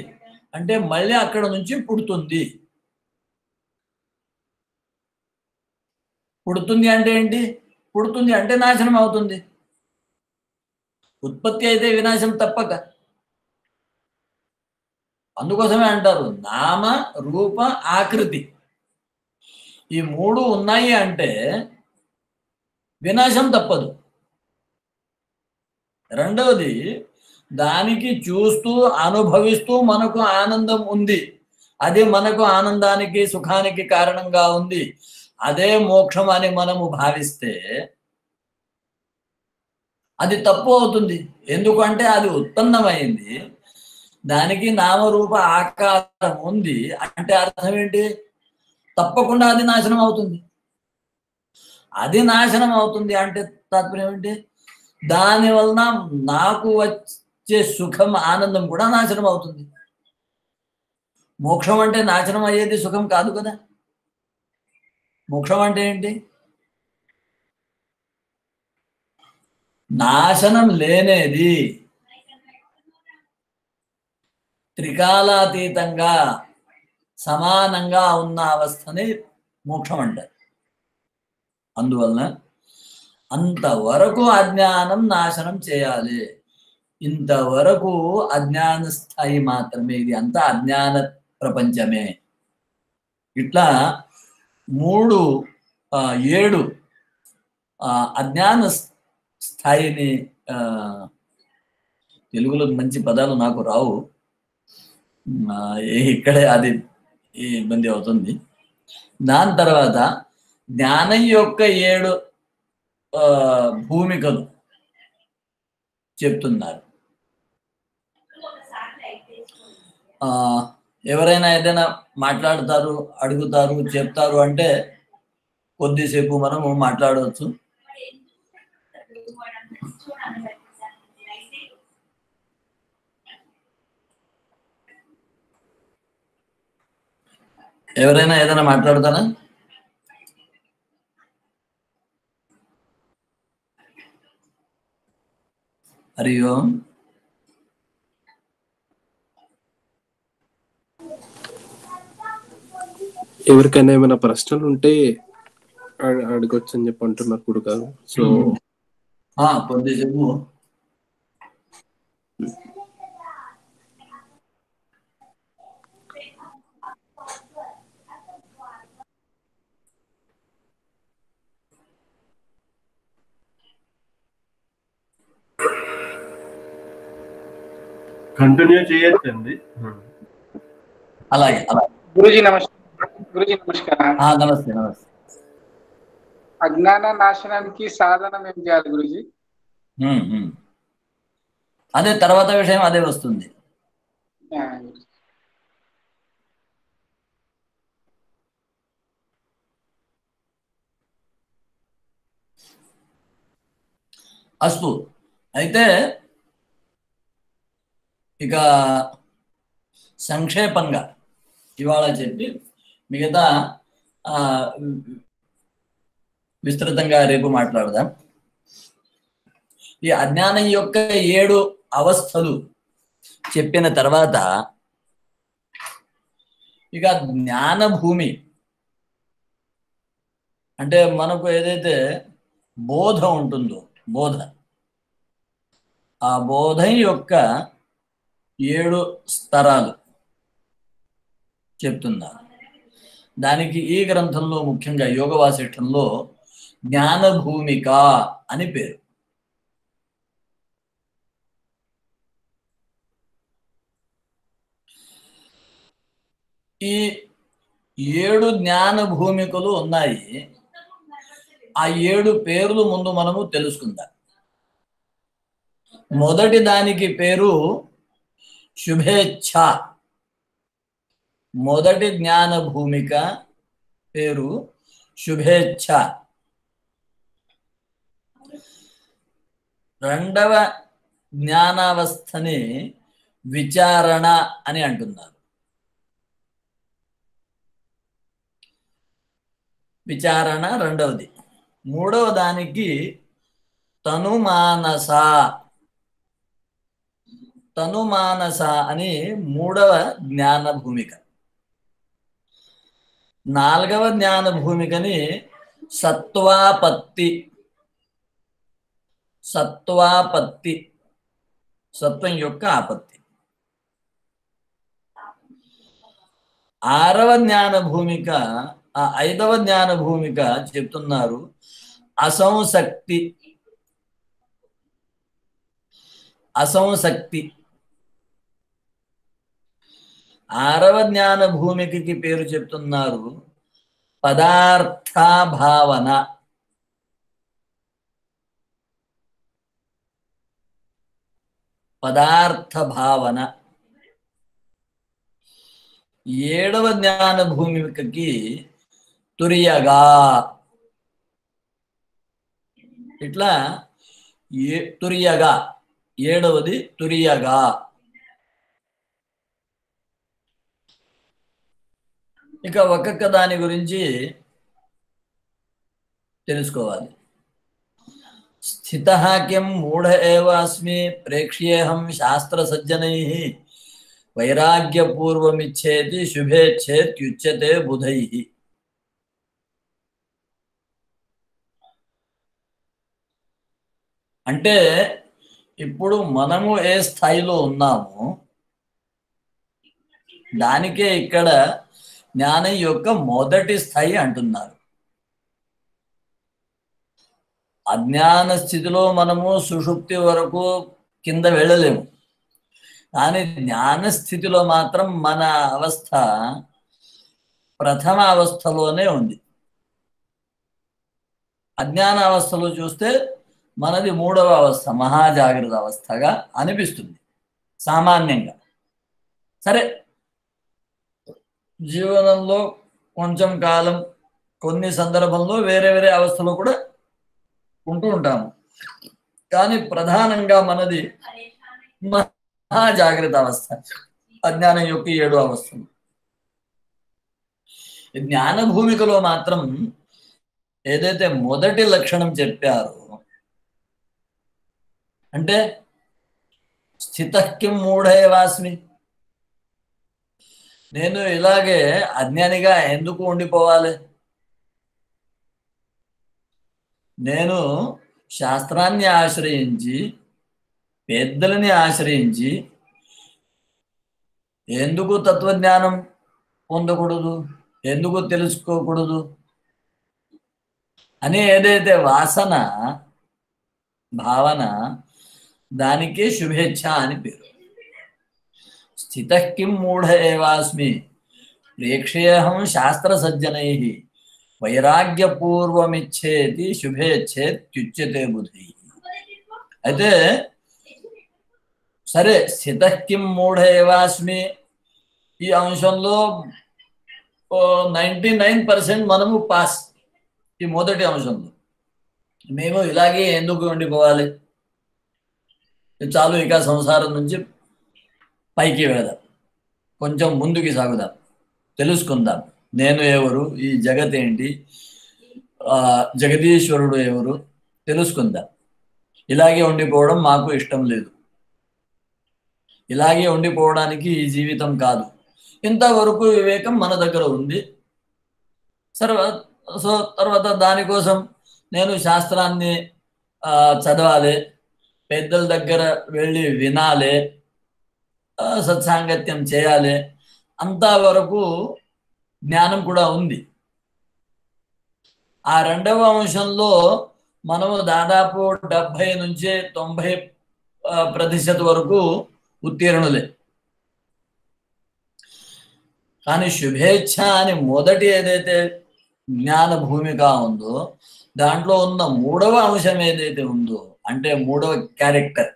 అంటే మళ్ళీ అక్కడ నుంచి పుడుతుంది. పుడుతుంది అంటే ఏంటి? పుడుతుంది అంటే నాశనం అవుతుంది. ఉత్పత్తి అయితే వినాశం తప్పక. అందుకోసమే అంటారు నామ రూప ఆకృతి, ఈ మూడు ఉన్నాయి అంటే వినాశం తప్పదు. రెండవది, దానికి చూస్తూ అనుభవిస్తూ మనకు ఆనందం ఉంది, అది మనకు ఆనందానికి సుఖానికి కారణంగా ఉంది, అదే మోక్షం అని మనము భావిస్తే అది తప్పు అవుతుంది. ఎందుకంటే అది ఉత్పన్నమైంది, దానికి నామరూప ఆకారం ఉంది అంటే అర్థం ఏంటి? తప్పకుండా అది నాశనం అవుతుంది. అది నాశనం అవుతుంది అంటే తాత్పర్యం ఏంటి? దాని వలన నాకు వచ్చే సుఖం ఆనందం కూడా నాశనం అవుతుంది. మోక్షం అంటే నాశనం అయ్యేది సుఖం కాదు కదా. మోక్షం అంటే ఏంటి? నాశనం లేనేది, త్రికాలాతీతంగా సమానంగా ఉన్న అవస్థని మోక్షం అంటారు. అందువలన అంతవరకు అజ్ఞానం నాశనం చేయాలి. ఇంతవరకు అజ్ఞాన స్థాయి మాత్రమే, ఇది అంతా అజ్ఞాన ప్రపంచమే. ఇట్లా 7 అజ్ఞాన స్థాయిని, తెలుగులో మంచి పదాలు నాకు రావు, ఇక్కడే అది ఇబ్బంది అవుతుంది. దాని తర్వాత జ్ఞానం యొక్క 7 భూమికలు చెప్తున్నారు. ఎవరైనా ఏదైనా మాట్లాడతారు, అడుగుతారు, చెప్తారు అంటే కొద్దిసేపు మనము మాట్లాడవచ్చు. ఎవరైనా ఏదైనా మాట్లాడతారా? హరి ఓం. ఎవరికైనా ఏమైనా ప్రశ్నలు ఉంటే అడగొచ్చు అని చెప్పి అంటున్నారు కూడా కాదు. సో కొద్దిసేపు కంటిన్యూ చేయొచ్చండి. అలాగే అలాగే. గురుజీ నమస్కారం. గురుజీ నమస్కారం. నమస్తే నమస్తే. అజ్ఞాన నాశనానికి సాధనం ఏం చేయాలి గురుజీ? అదే తర్వాత విషయం అదే వస్తుంది. అస్తు. అయితే ఇక సంక్షేపంగా ఇవాళ చెప్పి మిగతా విస్తృతంగా రేపు మాట్లాడదాం. ఈ అజ్ఞానం యొక్క 7 అవస్థలు చెప్పిన తర్వాత ఇక జ్ఞాన భూమి అంటే మనకు ఏదైతే బోధ ఉంటుందో, బోధ, ఆ బోధ యొక్క 7 స్తరాలు చెప్తున్నారు. దానికి ఈ గ్రంథంలో ముఖ్యంగా యోగ వాసిష్టంలో జ్ఞాన భూమిక అని పేరు. ఈ 7 జ్ఞాన భూమికలు ఉన్నాయి. ఆ 7 పేర్లు ముందు మనము తెలుసుకుందాం. మొదటి దానికి పేరు శుభేచ్ఛ. మొదటి జ్ఞాన భూమిక పేరు శుభేచ్ఛ. రెండవ జ్ఞానావస్థని విచారణ అని అంటున్నారు. విచారణ రెండవది. మూడవ దానికి తనుమానస. తనుమానస అని మూడవ జ్ఞాన భూమిక. నాలుగవ జ్ఞాన భూమికని సత్వాపత్తి. సత్వాపత్తి, సత్వం యొక్క ఆపత్తి. ఆరవ జ్ఞాన భూమిక, ఐదవ జ్ఞాన భూమిక చెప్తున్నారు అసంశక్తి. అసంశక్తి. ఆరవ జ్ఞాన భూమికకి పేరు చెప్తున్నారు పదార్థాభావన. పదార్థ భావన. ఏడవ జ్ఞాన భూమికకి తురియగా. ఇట్లా తురియగా, ఏడవది తురియగా. ఇక ఒక్కొక్క దాని గురించి తెలుసుకోవాలి. స్థితః కిం మూఢ ఏవ అస్మి ప్రేక్ష్యేహం శాస్త్ర సజ్జనైః వైరాగ్యపూర్వమిచ్చేతి శుభేచ్ఛేత్యుచ్యతే బుధైః. అంటే ఇప్పుడు మనము ఏ స్థాయిలో ఉన్నామో దానికే ఇక్కడ జ్ఞానం యొక్క మొదటి స్థాయి అంటున్నారు. అజ్ఞాన స్థితిలో మనము సుషుప్తి వరకు కింద వెళ్ళలేము. కానీ జ్ఞాన స్థితిలో మాత్రం మన అవస్థ ప్రథమ అవస్థలోనే ఉంది. అజ్ఞాన అవస్థలో చూస్తే మనది మూడవ అవస్థ, మహాజాగ్రత్త అవస్థగా అనిపిస్తుంది సామాన్యంగా. సరే, జీవనంలో కొంచెం కాలం కొన్ని సందర్భంలో వేరే వేరే అవస్థలో కూడా ఉంటూ ఉంటాము. కానీ ప్రధానంగా మనది మహాజాగ్రత్త అవస్థ, అజ్ఞానం యొక్క 7 అవస్థలు. జ్ఞాన భూమికలో మాత్రం ఏదైతే మొదటి లక్షణం చెప్పారో, అంటే స్థితః కిం మూఢ ఏవాస్మి, నేను ఇలాగే అజ్ఞానిగా ఎందుకు ఉండిపోవాలి? నేను శాస్త్రాన్ని ఆశ్రయించి, పెద్దలని ఆశ్రయించి ఎందుకు తత్వజ్ఞానం పొందకూడదు, ఎందుకు తెలుసుకోకూడదు అని ఏదైతే వాసన, భావన, దానికే శుభేచ్ఛ అని పేరు. స్థితః కిం మూఢ ఏవాస్మి ప్రేక్ష్యేహం శాస్త్ర సజ్జనైః వైరాగ్యపూర్వమిచ్చేతి శుభేచ్ఛేత్యుచ్యతే బుధైః. అయితే సరే, స్థితః కిం మూఢ ఏవాస్మి ఈ అంశంలో 99% మనము పాస్. ఈ మొదటి అంశంలో మేము ఇలాగే ఎందుకు ఉండిపోవాలి, చాలు ఇక సంసారం నుంచి పైకి వెళదాం, కొంచెం ముందుకి సాగుదాం, తెలుసుకుందాం నేను ఎవరు, ఈ జగత్ ఏంటి, జగదీశ్వరుడు ఎవరు తెలుసుకుందాం. ఇలాగే ఉండిపోవడం మాకు ఇష్టం లేదు, ఇలాగే ఉండిపోవడానికి ఈ జీవితం కాదు. ఇంతవరకు వివేకం మన దగ్గర ఉంది. తర్వాత దానికోసం నేను శాస్త్రాన్ని చదవాలి, పెద్దల దగ్గర వెళ్ళి వినాలి, సత్సాంగత్యం చేయాలి, అంతవరకు జ్ఞానం కూడా ఉంది. ఆ రెండవ అంశంలో మనము దాదాపు 70 నుంచి 90% వరకు ఉత్తీర్ణులే. కానీ శుభేచ్ఛ అని మొదటి ఏదైతే జ్ఞాన భూమిక ఉందో దాంట్లో ఉన్న మూడవ అంశం ఏదైతే ఉందో, అంటే మూడవ క్యారెక్టర్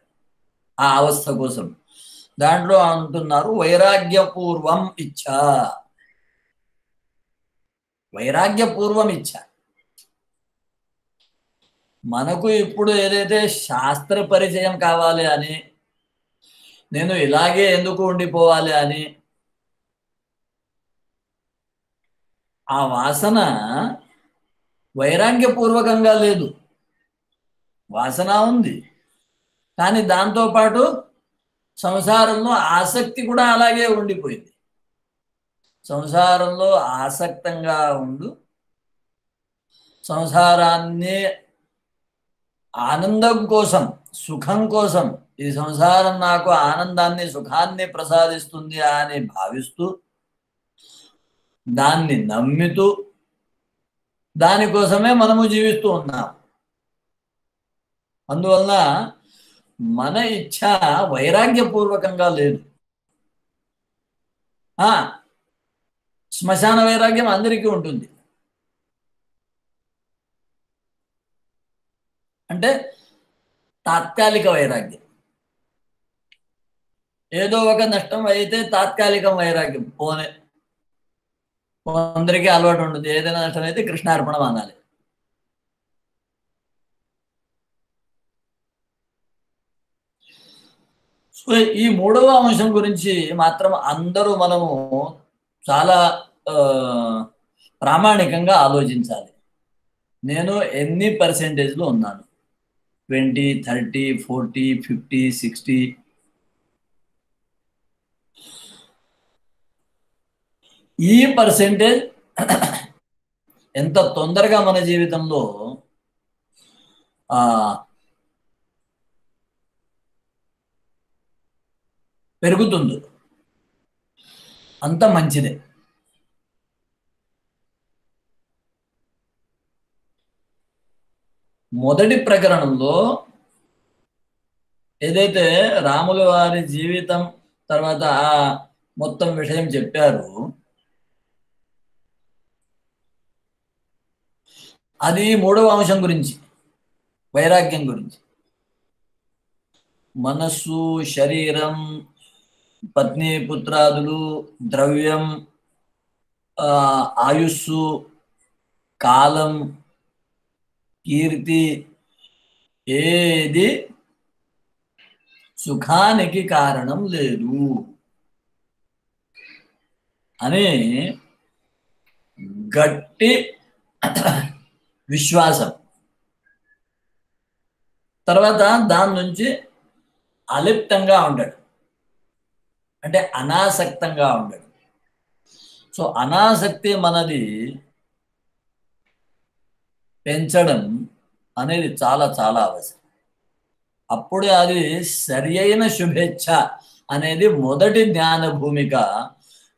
ఆ అవస్థ కోసం, దాంట్లో అంటున్నారు వైరాగ్యపూర్వం ఇచ్చ. వైరాగ్యపూర్వం ఇచ్చ. మనకు ఇప్పుడు ఏదైతే శాస్త్ర పరిచయం కావాలి అని, నేను ఇలాగే ఎందుకు ఉండిపోవాలి అని ఆ వాసన వైరాగ్యపూర్వకంగా లేదు. వాసన ఉంది, కానీ దాంతోపాటు సంసారంలో ఆసక్తి కూడా అలాగే ఉండిపోయింది. సంసారంలో ఆసక్తంగా ఉండు, సంసారాన్ని ఆనందం కోసం, సుఖం కోసం, ఈ సంసారం నాకు ఆనందాన్ని సుఖాన్ని ప్రసాదిస్తుంది అని భావిస్తూ, దాన్ని నమ్మితూ, దానికోసమే మనము జీవిస్తూ ఉన్నాం. అందువలన మన ఇచ్ఛ వైరాగ్యపూర్వకంగా లేదు. శ్మశాన వైరాగ్యం అందరికీ ఉంటుంది. అంటే తాత్కాలిక వైరాగ్యం. ఏదో ఒక నష్టం అయితే తాత్కాలిక వైరాగ్యం పోనే. కొందరికి అలవాటు ఉంటుంది, ఏదైనా నష్టం అయితే కృష్ణార్పణం అనాలి. సో ఈ మూడవ అంశం గురించి మాత్రం అందరూ మనము చాలా ప్రామాణికంగా ఆలోచించాలి. నేను ఎన్ని పర్సెంటేజ్లో ఉన్నాను? 20, 30, 40, 50, 60? ఈ పర్సెంటేజ్ ఎంత తొందరగా మన జీవితంలో పెరుగుతుందో అంత మంచిదే. మొదటి ప్రకరణంలో ఏదైతే రాముల వారి జీవితం తర్వాత ఆ మొత్తం విషయం చెప్పారు, అది మూడవ అంశం గురించి, వైరాగ్యం గురించి. మనస్సు, శరీరం, పత్ని, పుత్రాదులు, ద్రవ్యం, ఆయుస్సు, కాలం, కీర్తి ఏది సుఖానికి కారణం లేదు అని గట్టి విశ్వాసం. తర్వాత దాని నుంచి అలిప్తంగా ఉంటాడు, అంటే అనాసక్తంగా ఉంటాడు. సో అనాసక్తి మనది పెంచడం అనేది చాలా చాలా అవసరం. అప్పుడే అది సరి అయిన శుభేచ్ఛ అనేది మొదటి జ్ఞాన భూమిక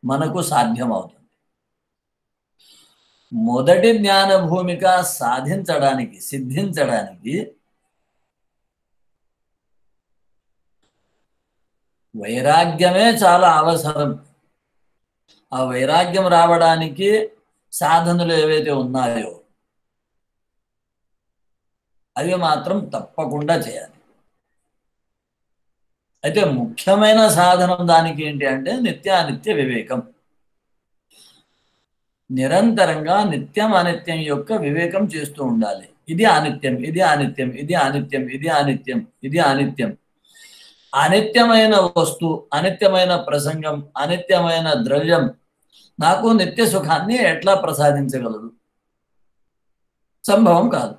మనకు సాధ్యమవుతుంది. మొదటి జ్ఞాన భూమిక సాధించడానికి, సిద్ధించడానికి వైరాగ్యమే చాలా అవసరం. ఆ వైరాగ్యం రావడానికి సాధనలు ఏవైతే ఉన్నాయో అవి మాత్రం తప్పకుండా చేయాలి. అయితే ముఖ్యమైన సాధనం దానికి ఏంటి అంటే నిత్యానిత్య వివేకం. నిరంతరంగా నిత్యం అనిత్యం యొక్క వివేకం చేస్తూ ఉండాలి. ఇది అనిత్యం, ఇది అనిత్యం, ఇది అనిత్యం, ఇది అనిత్యం, ఇది అనిత్యం. అనిత్యమైన వస్తు, అనిత్యమైన ప్రసంగం, అనిత్యమైన ద్రవ్యం నాకు నిత్య సుఖాన్ని ఎట్లా ప్రసాదించగలదు? సంభవం కాదు.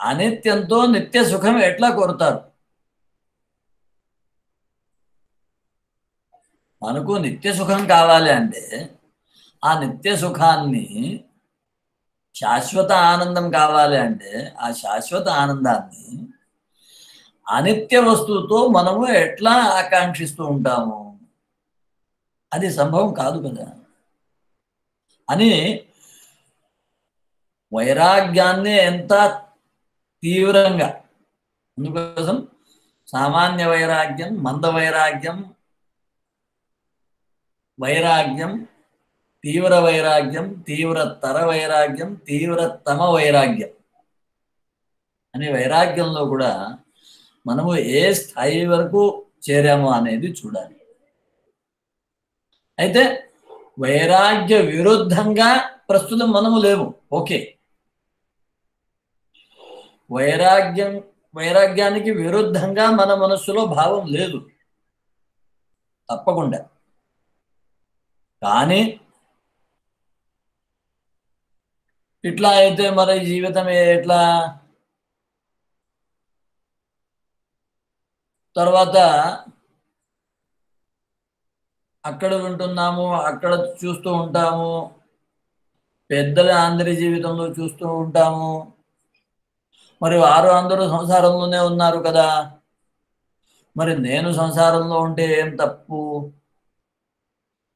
అనిత్యంతో నిత్య సుఖం ఎట్లా కోరుతారు? మనకు నిత్య సుఖం కావాలి అంటే ఆ నిత్య సుఖాన్ని, శాశ్వత ఆనందం కావాలి అంటే ఆ శాశ్వత ఆనందాన్ని అనిత్య వస్తువుతో మనము ఎట్లా ఆకాంక్షిస్తూ ఉంటాము? అది సంభవం కాదు కదా అని వైరాగ్యాన్ని ఎంత తీవ్రంగా, అందుకోసం సామాన్య వైరాగ్యం, మంద వైరాగ్యం, వైరాగ్యం, తీవ్ర వైరాగ్యం, తీవ్రతర వైరాగ్యం, తీవ్రతమ వైరాగ్యం అనే వైరాగ్యంలో కూడా మనము ఏ స్థాయి వరకు చేరాము అనేది చూడాలి. అయితే వైరాగ్య విరుద్ధంగా ప్రస్తుతం మనము లేవు, ఓకే. వైరాగ్యానికి విరుద్ధంగా మన మనస్సులో భావం లేదు, తప్పకుండా. కానీ ఇట్లా అయితే మరి జీవితం ఎట్లా? తర్వాత అక్కడ వింటున్నాము, అక్కడ చూస్తూ ఉంటాము, పెద్దల అందరి జీవితంలో చూస్తూ ఉంటాము. మరి వారు అందరూ సంసారంలోనే ఉన్నారు కదా, మరి నేను సంసారంలో ఉంటే ఏం తప్పు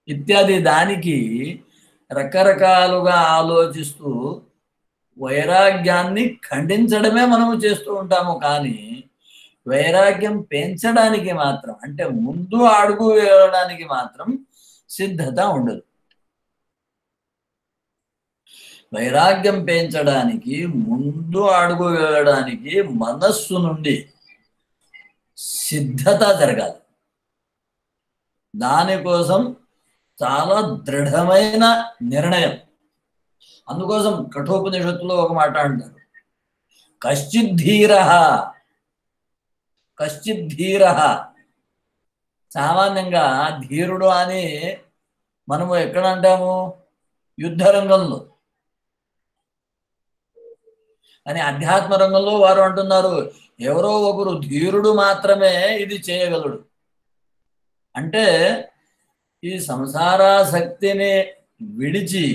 ఇత్యాది దానికి రకరకాలుగా ఆలోచిస్తూ వైరాగ్యాన్ని ఖండించడమే మనము చేస్తూ ఉంటాము. కానీ వైరాగ్యం పెంచడానికి మాత్రం, అంటే ముందు అడుగు వేయడానికి మాత్రం సిద్ధత ఉండదు. వైరాగ్యం పెంచడానికి, ముందు అడుగు వేయడానికి మనస్సు నుండి సిద్ధత జరగాలి. దానికోసం చాలా దృఢమైన నిర్ణయం. అందుకోసం కఠోపనిషత్తులో ఒక మాట అంటారు, కశ్చిద్ధీరః. కశ్చిద్ధీరః సామాన్యంగా ధీరుడు అని మనము ఎక్కడ అంటాము? యుద్ధ రంగంలో. అని అధ్యాత్మ రంగంలో వారు అంటున్నారు, ఎవరో ఒకరు ధీరుడు మాత్రమే ఇది చేయగలడు. అంటే ఈ సంసారాసక్తిని విడిచి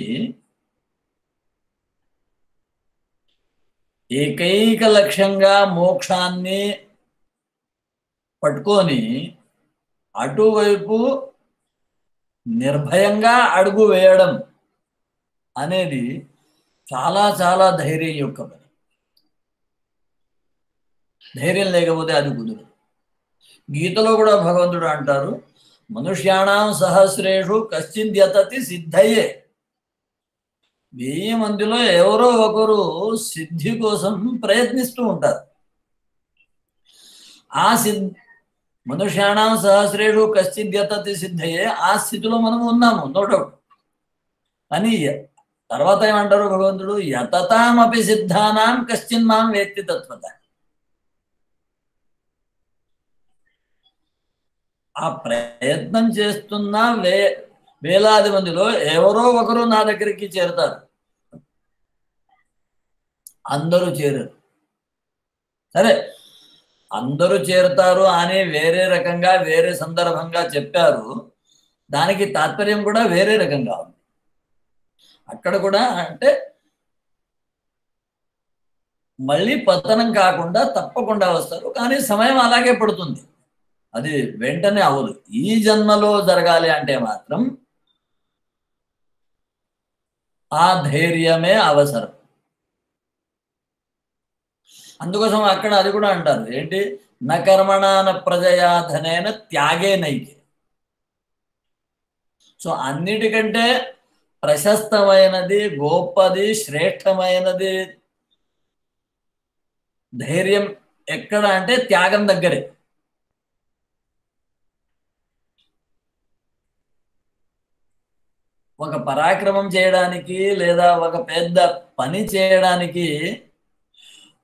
ఏకైక లక్ష్యంగా మోక్షాన్ని పట్టుకొని అటువైపు నిర్భయంగా అడుగు వేయడం అనేది చాలా చాలా ధైర్యం యొక్క పని. ధైర్యం లేకపోతే అది కుదరదు. గీతలో కూడా భగవంతుడు అంటారు, మనుష్యాణం సహస్రేషు కశ్చిద్యతతి సిద్ధయే. 1000 మందిలో ఎవరో ఒకరు సిద్ధి కోసం ప్రయత్నిస్తూ ఉంటారు. ఆ మనుష్యాణం సహస్రేషు కశ్చిద్యతతి సిద్ధయే, ఆ స్థితిలో మనం ఉన్నాము, నో డౌట్. అని తర్వాత ఏమంటారు భగవంతుడు, యతతామపి సిద్ధానాం కశ్చిన్ మాం వేత్తి తత్వత. ఆ ప్రయత్నం చేస్తున్న వేలాది మందిలో ఎవరో ఒకరు నా దగ్గరికి చేరుతారు. అందరూ చేరరు. సరే, అందరూ చేరుతారు అని వేరే రకంగా వేరే సందర్భంగా చెప్పారు. దానికి తాత్పర్యం కూడా వేరే రకంగా ఉంది. అక్కడ కూడా అంటే మళ్ళీ పతనం కాకుండా తప్పకుండా వస్తారు, కానీ సమయం అలాగే పడుతుంది. అది వెంటనే అవ్వదు. ఈ జన్మలో జరగాలి అంటే మాత్రం ఆ ధైర్యమే అవసరం. అందుకోసం అక్కడ అది కూడా అంటారు, ఏంటి, న కర్మణాన ప్రజయా ధనేన త్యాగే నైకే. సో అన్నిటికంటే ప్రశస్తమైనది, గొప్పది, శ్రేష్టమైనది ధైర్యం ఎక్కడ అంటే త్యాగం దగ్గరే. ఒక పరాక్రమం చేయడానికి లేదా ఒక పెద్ద పని చేయడానికి,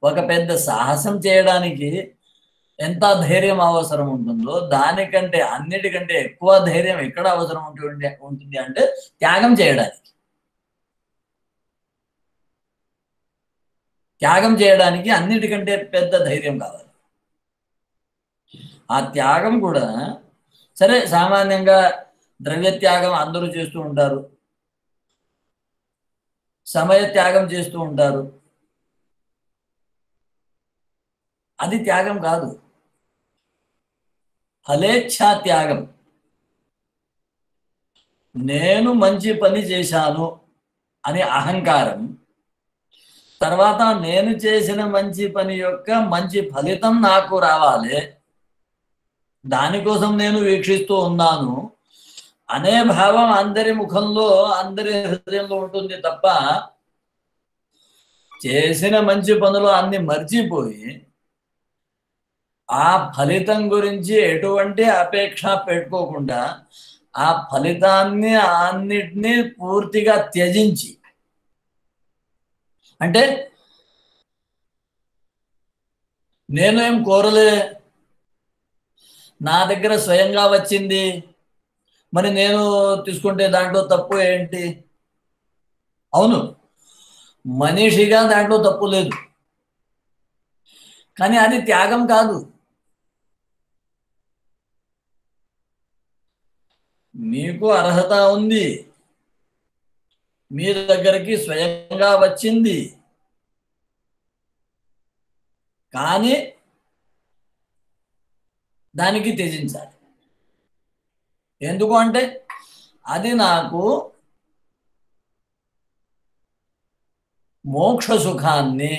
ఒక పెద్ద సాహసం చేయడానికి ఎంత ధైర్యం అవసరం ఉంటుందో దానికంటే అన్నిటికంటే ఎక్కువ ధైర్యం ఎక్కడ అవసరం ఉంటుంది అంటే త్యాగం చేయడానికి. త్యాగం చేయడానికి అన్నిటికంటే పెద్ద ధైర్యం కావాలి. ఆ త్యాగం కూడా సరే, సామాన్యంగా ద్రవ్య త్యాగం అందరూ చేస్తూ ఉంటారు, సమయ త్యాగం చేస్తూ ఉంటారు. అది త్యాగం కాదు, ఫలేచ్ఛా త్యాగం. నేను మంచి పని చేశాను అనే అహంకారం, తర్వాత నేను చేసిన మంచి పని యొక్క మంచి ఫలితం నాకు రావాలి, దానికోసం నేను వీక్షిస్తూ ఉన్నాను అనే భావం అందరి ముఖంలో అందరి హృదయంలో ఉంటుంది తప్ప చేసిన మంచి పనులు అన్ని మర్చిపోయి ఆ ఫలితం గురించి ఎటువంటి అపేక్ష పెట్టుకోకుండా ఆ ఫలితాన్ని అన్నిటినీ పూర్తిగా త్యజించి, అంటే నేను ఏం కోరలే, నా దగ్గర స్వయంగా వచ్చింది, మరి నేను తీసుకుంటే దాంట్లో తప్పు ఏంటి? అవును, మనిషిగా దాంట్లో తప్పు లేదు, కానీ అది త్యాగం కాదు. మీకు అర్హత ఉంది, మీ దగ్గరికి స్వయంగా వచ్చింది, కానీ దానికి త్యజించాలి. ఎందుకు అంటే అది నాకు మోక్ష సుఖాన్ని,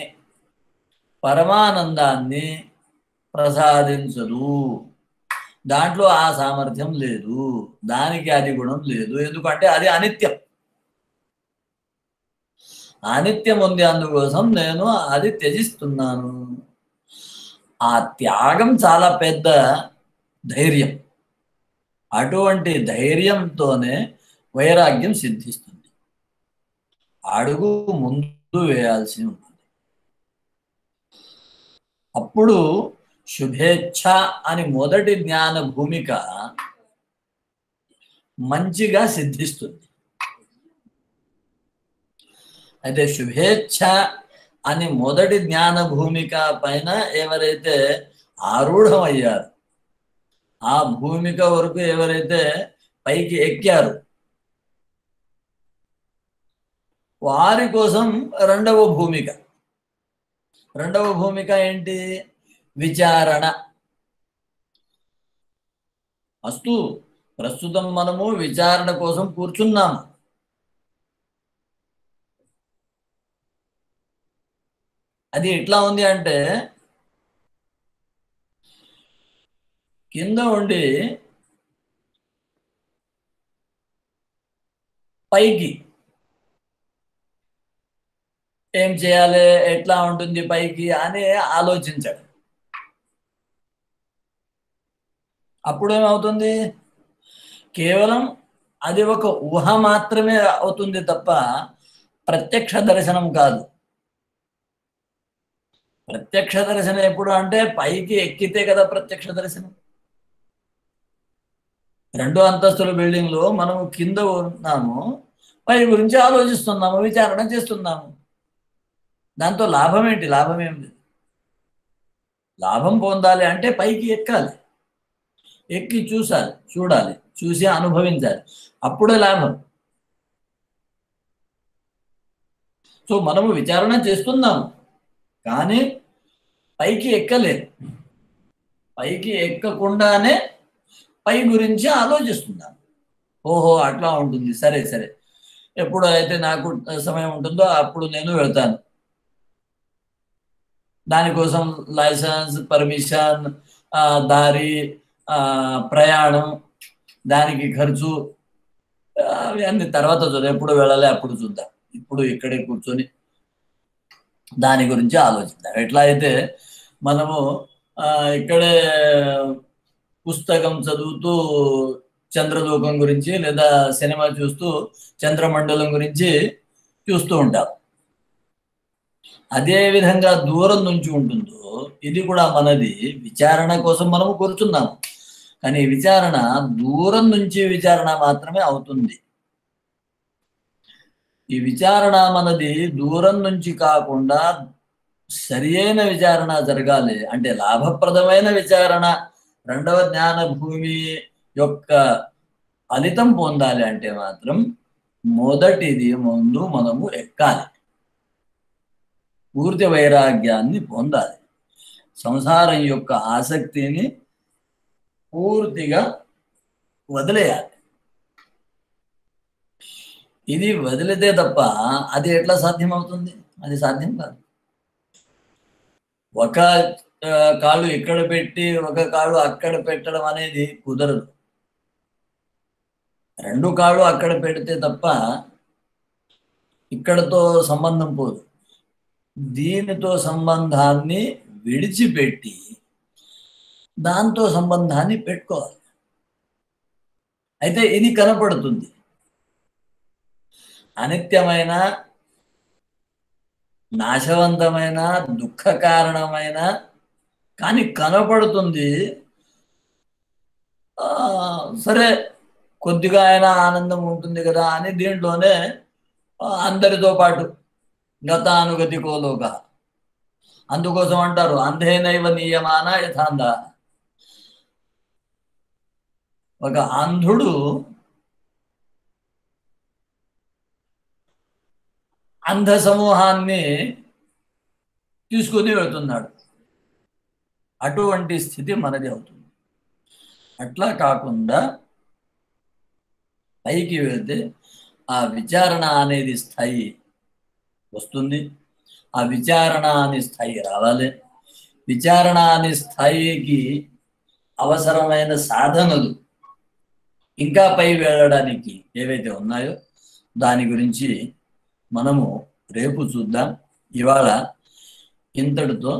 పరమానందాన్ని ప్రసాదించదు. దాంట్లో ఆ సామర్థ్యం లేదు, దానికి అది గుణం లేదు. ఎందుకంటే అది అనిత్యం. అనిత్యం ఉంది, అందుకోసం నేను అది త్యజిస్తున్నాను. ఆ త్యాగం చాలా పెద్ద ధైర్యం. అటువంటి ధైర్యంతోనే వైరాగ్యం సిద్ధిస్తుంది. అడుగు ముందు వేయాల్సి ఉంటుంది. అప్పుడు శుభేచ్ఛ అని మొదటి జ్ఞాన భూమిక మంచిగా సిద్ధిస్తుంది. అయితే శుభేచ్ఛ అని మొదటి జ్ఞాన భూమిక పైన ఎవరైతే ఆరూఢమయ్యారు, ఆ భూమిక వరకు ఎవరైతే పైకి ఎక్కారు, వారి కోసం రెండవ భూమిక ఏంటి? విచారణ. అస్తు, ప్రస్తుతం మనము విచారణ కోసం కూర్చున్నాము. అది ఎట్లా ఉంది అంటే కింద ఉండి పైకి ఏం చేయాలి, ఎట్లా ఉంటుంది పైకి అని ఆలోచించడం. అప్పుడు ఏమవుతుంది? కేవలం అది ఒక ఊహ మాత్రమే అవుతుంది తప్ప ప్రత్యక్ష దర్శనం కాదు. ప్రత్యక్ష దర్శనం ఎప్పుడు అంటే పైకి ఎక్కితే కదా ప్రత్యక్ష దర్శనం. 2 అంతస్తుల బిల్డింగ్ లో మనము కింద ఉన్నాము, పై గురించి ఆలోచిస్తున్నాము, విచారణ చేస్తున్నాము. దాంతో లాభం ఏంటి? లాభం ఏం లేదు. లాభం పొందాలి అంటే పైకి ఎక్కాలి, ఎక్కి చూడాలి, చూసి అనుభవించాలి, అప్పుడే లాభం. సో మనము విచారణ చేస్తున్నాము, కానీ పైకి ఎక్కలేదు. పైకి ఎక్కకుండానే పై గురించి ఆలోచిస్తున్నాను. ఓహో అట్లా ఉంటుంది, సరే సరే, ఎప్పుడు అయితే నాకు సమయం ఉంటుందో అప్పుడు నేను వెళ్తాను. దానికోసం లైసెన్స్, పర్మిషన్, దారి, ప్రయాణం, దానికి ఖర్చు, అవి అన్ని తర్వాత చూద్దాం. ఎప్పుడు వెళ్ళాలి అప్పుడు చూద్దాం. ఇప్పుడు ఇక్కడే కూర్చొని దాని గురించి ఆలోచిద్దాం. ఎట్లా అయితే మనము ఇక్కడే పుస్తకం చదువుతూ చంద్రలోకం గురించి లేదా సినిమా చూస్తూ చంద్రమండలం గురించి చూస్తూ ఉంటాం. అదే విధంగా దూరం నుంచి ఉంటుందో ఇది కూడా మనది. విచారణ కోసం మనము కూర్చున్నాము, కానీ విచారణ దూరం నుంచి విచారణ మాత్రమే అవుతుంది. ఈ విచారణ మనది దూరం నుంచి కాకుండా సరి అయిన విచారణ జరగాలి అంటే లాభప్రదమైన విచారణ, రెండవ జ్ఞాన భూమి యొక్క ఫలితం పొందాలి అంటే మాత్రం మొదటిది ముందు మనము ఎక్కాలి, పూర్తి వైరాగ్యాన్ని పొందాలి, సంసారం యొక్క ఆసక్తిని పూర్తిగా వదిలేయాలి. ఇది వదిలితే తప్ప అది ఎట్లా సాధ్యమవుతుంది? అది సాధ్యం కాదు. ఒక కాళ్ళు ఇక్కడ పెట్టి ఒక కాళ్ళు అక్కడ పెట్టడం అనేది కుదరదు. 2 కాళ్ళు అక్కడ పెడితే తప్ప ఇక్కడతో సంబంధం పోదు. దీనితో సంబంధాన్ని విడిచిపెట్టి దాంతో సంబంధాన్ని పెట్టుకోవాలి. అయితే ఇది కనపడుతుంది. అనిత్యమైన, నాశవంతమైన, దుఃఖ కారణమైన కానీ కనపడుతుంది. సరే కొద్దిగా అయినా ఆనందం ఉంటుంది కదా అని దీంట్లోనే అందరితో పాటు గతానుగతికోలోక. అందుకోసం అంటారు అంధేనైవ నియమాన యథాంధ. ఒక అంధుడు అంధ సమూహాన్ని తీసుకుని వెళ్తున్నాడు. అటువంటి స్థితి మనది అవుతుంది. అట్లా కాకుండా పైకి వెళ్తే ఆ విచారణ అనేది స్థాయి వస్తుంది. ఆ విచారణ అనే స్థాయి రావాలి. విచారణ అనే స్థాయికి అవసరమైన సాధనలు ఇంకా పై వెళ్ళడానికి ఏవైతే ఉన్నాయో దాని గురించి మనము రేపు చూద్దాం. ఇవాళ ఇంతటితో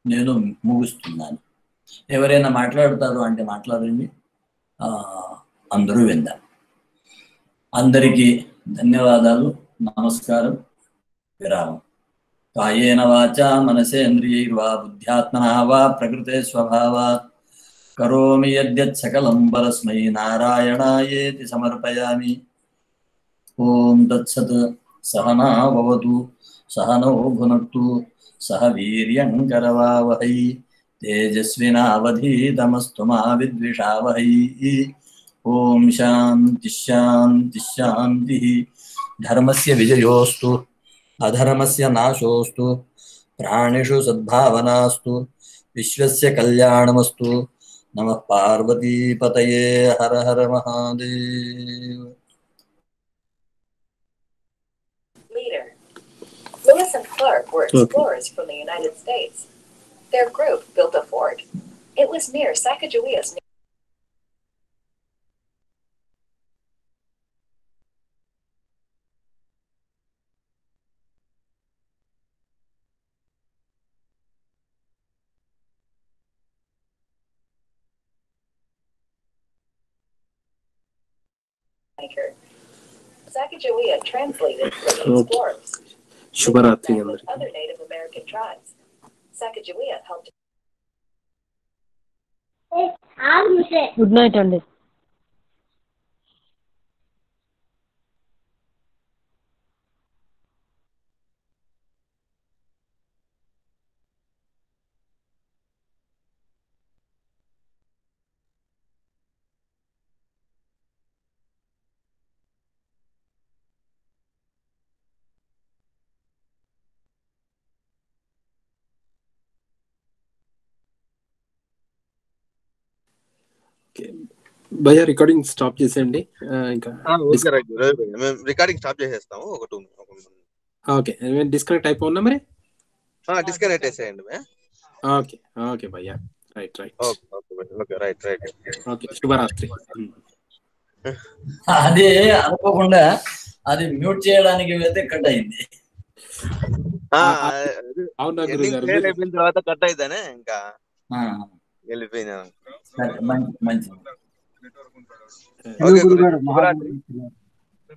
నేను ముగుస్తున్నాను. ఎవరైనా మాట్లాడతారు అంటే మాట్లాడండి, అందరూ విందాం. అందరికీ ధన్యవాదాలు. నమస్కారం. విరామం. కాయేన వాచా మనసేంద్రియైర్వా బుద్ధ్యాత్మనా వా ప్రకృతే స్వభావాత్ కరోమి యద్యత్ సకలం పరస్మై నారాయణాయేతి సమర్పయామి. ఓం తత్సత్. సహనా భవతు, సహనౌ భునక్తు, సహ వీర్యం కరవావహై, తేజస్వినావధీతమస్తు మా విద్విషావహై. ఓం శాంతి శాంతి శాంతి. ధర్మస్య విజయోస్తు, అధర్మస్య నాశోస్తు, ప్రాణిషు సద్భావనాస్తు, విశ్వస్య కళ్యాణమస్తు. నమః పార్వతీపతయే. హర హర Mahadev. Lewis and Clark were explorers from the United States. Their group built a fort. It was near Sacagawea's. Sacagawea translated for the explorers. శుభరాత్రి With అందరికీ. other Native American tribes. Sacagawea helped. Good night అండి. భయ్యా recording stop చేసేయండి. ఇంకా okay right. మేము recording stop చేసేస్తాము. Okay disconnect అయిపోయినా మరి డిస్కనెక్ట్ చేసేయండి. ఓకే ఓకే భయ్యా. Right right. Okay right right. Okay శుభరాత్రి. అది అనుకోకుండా అది మ్యూట్ చేయడానికి వెళ్తే కట్ అయింది. అవునా గురుగారు? అయిపోయిన తర్వాత కట్ అయితేనే ఇంకా వెళ్ళిపోయినా. మంచి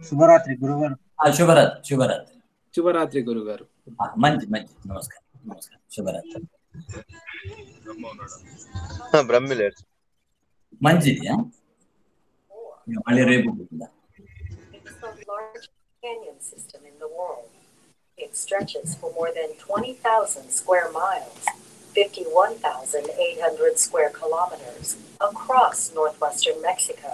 శుభరాత్రి గురుగారు. శుభరాత్రి. శుభరాత్రి గురుగారు. మంచి నమస్కారం. శుభరాత్రి. బ్రహ్మిలేరు మంచిది. మళ్ళీ రేపు It's the largest canyon system in the world. It stretches for more than 20,000 square miles, 51,800 square kilometers across northwestern Mexico.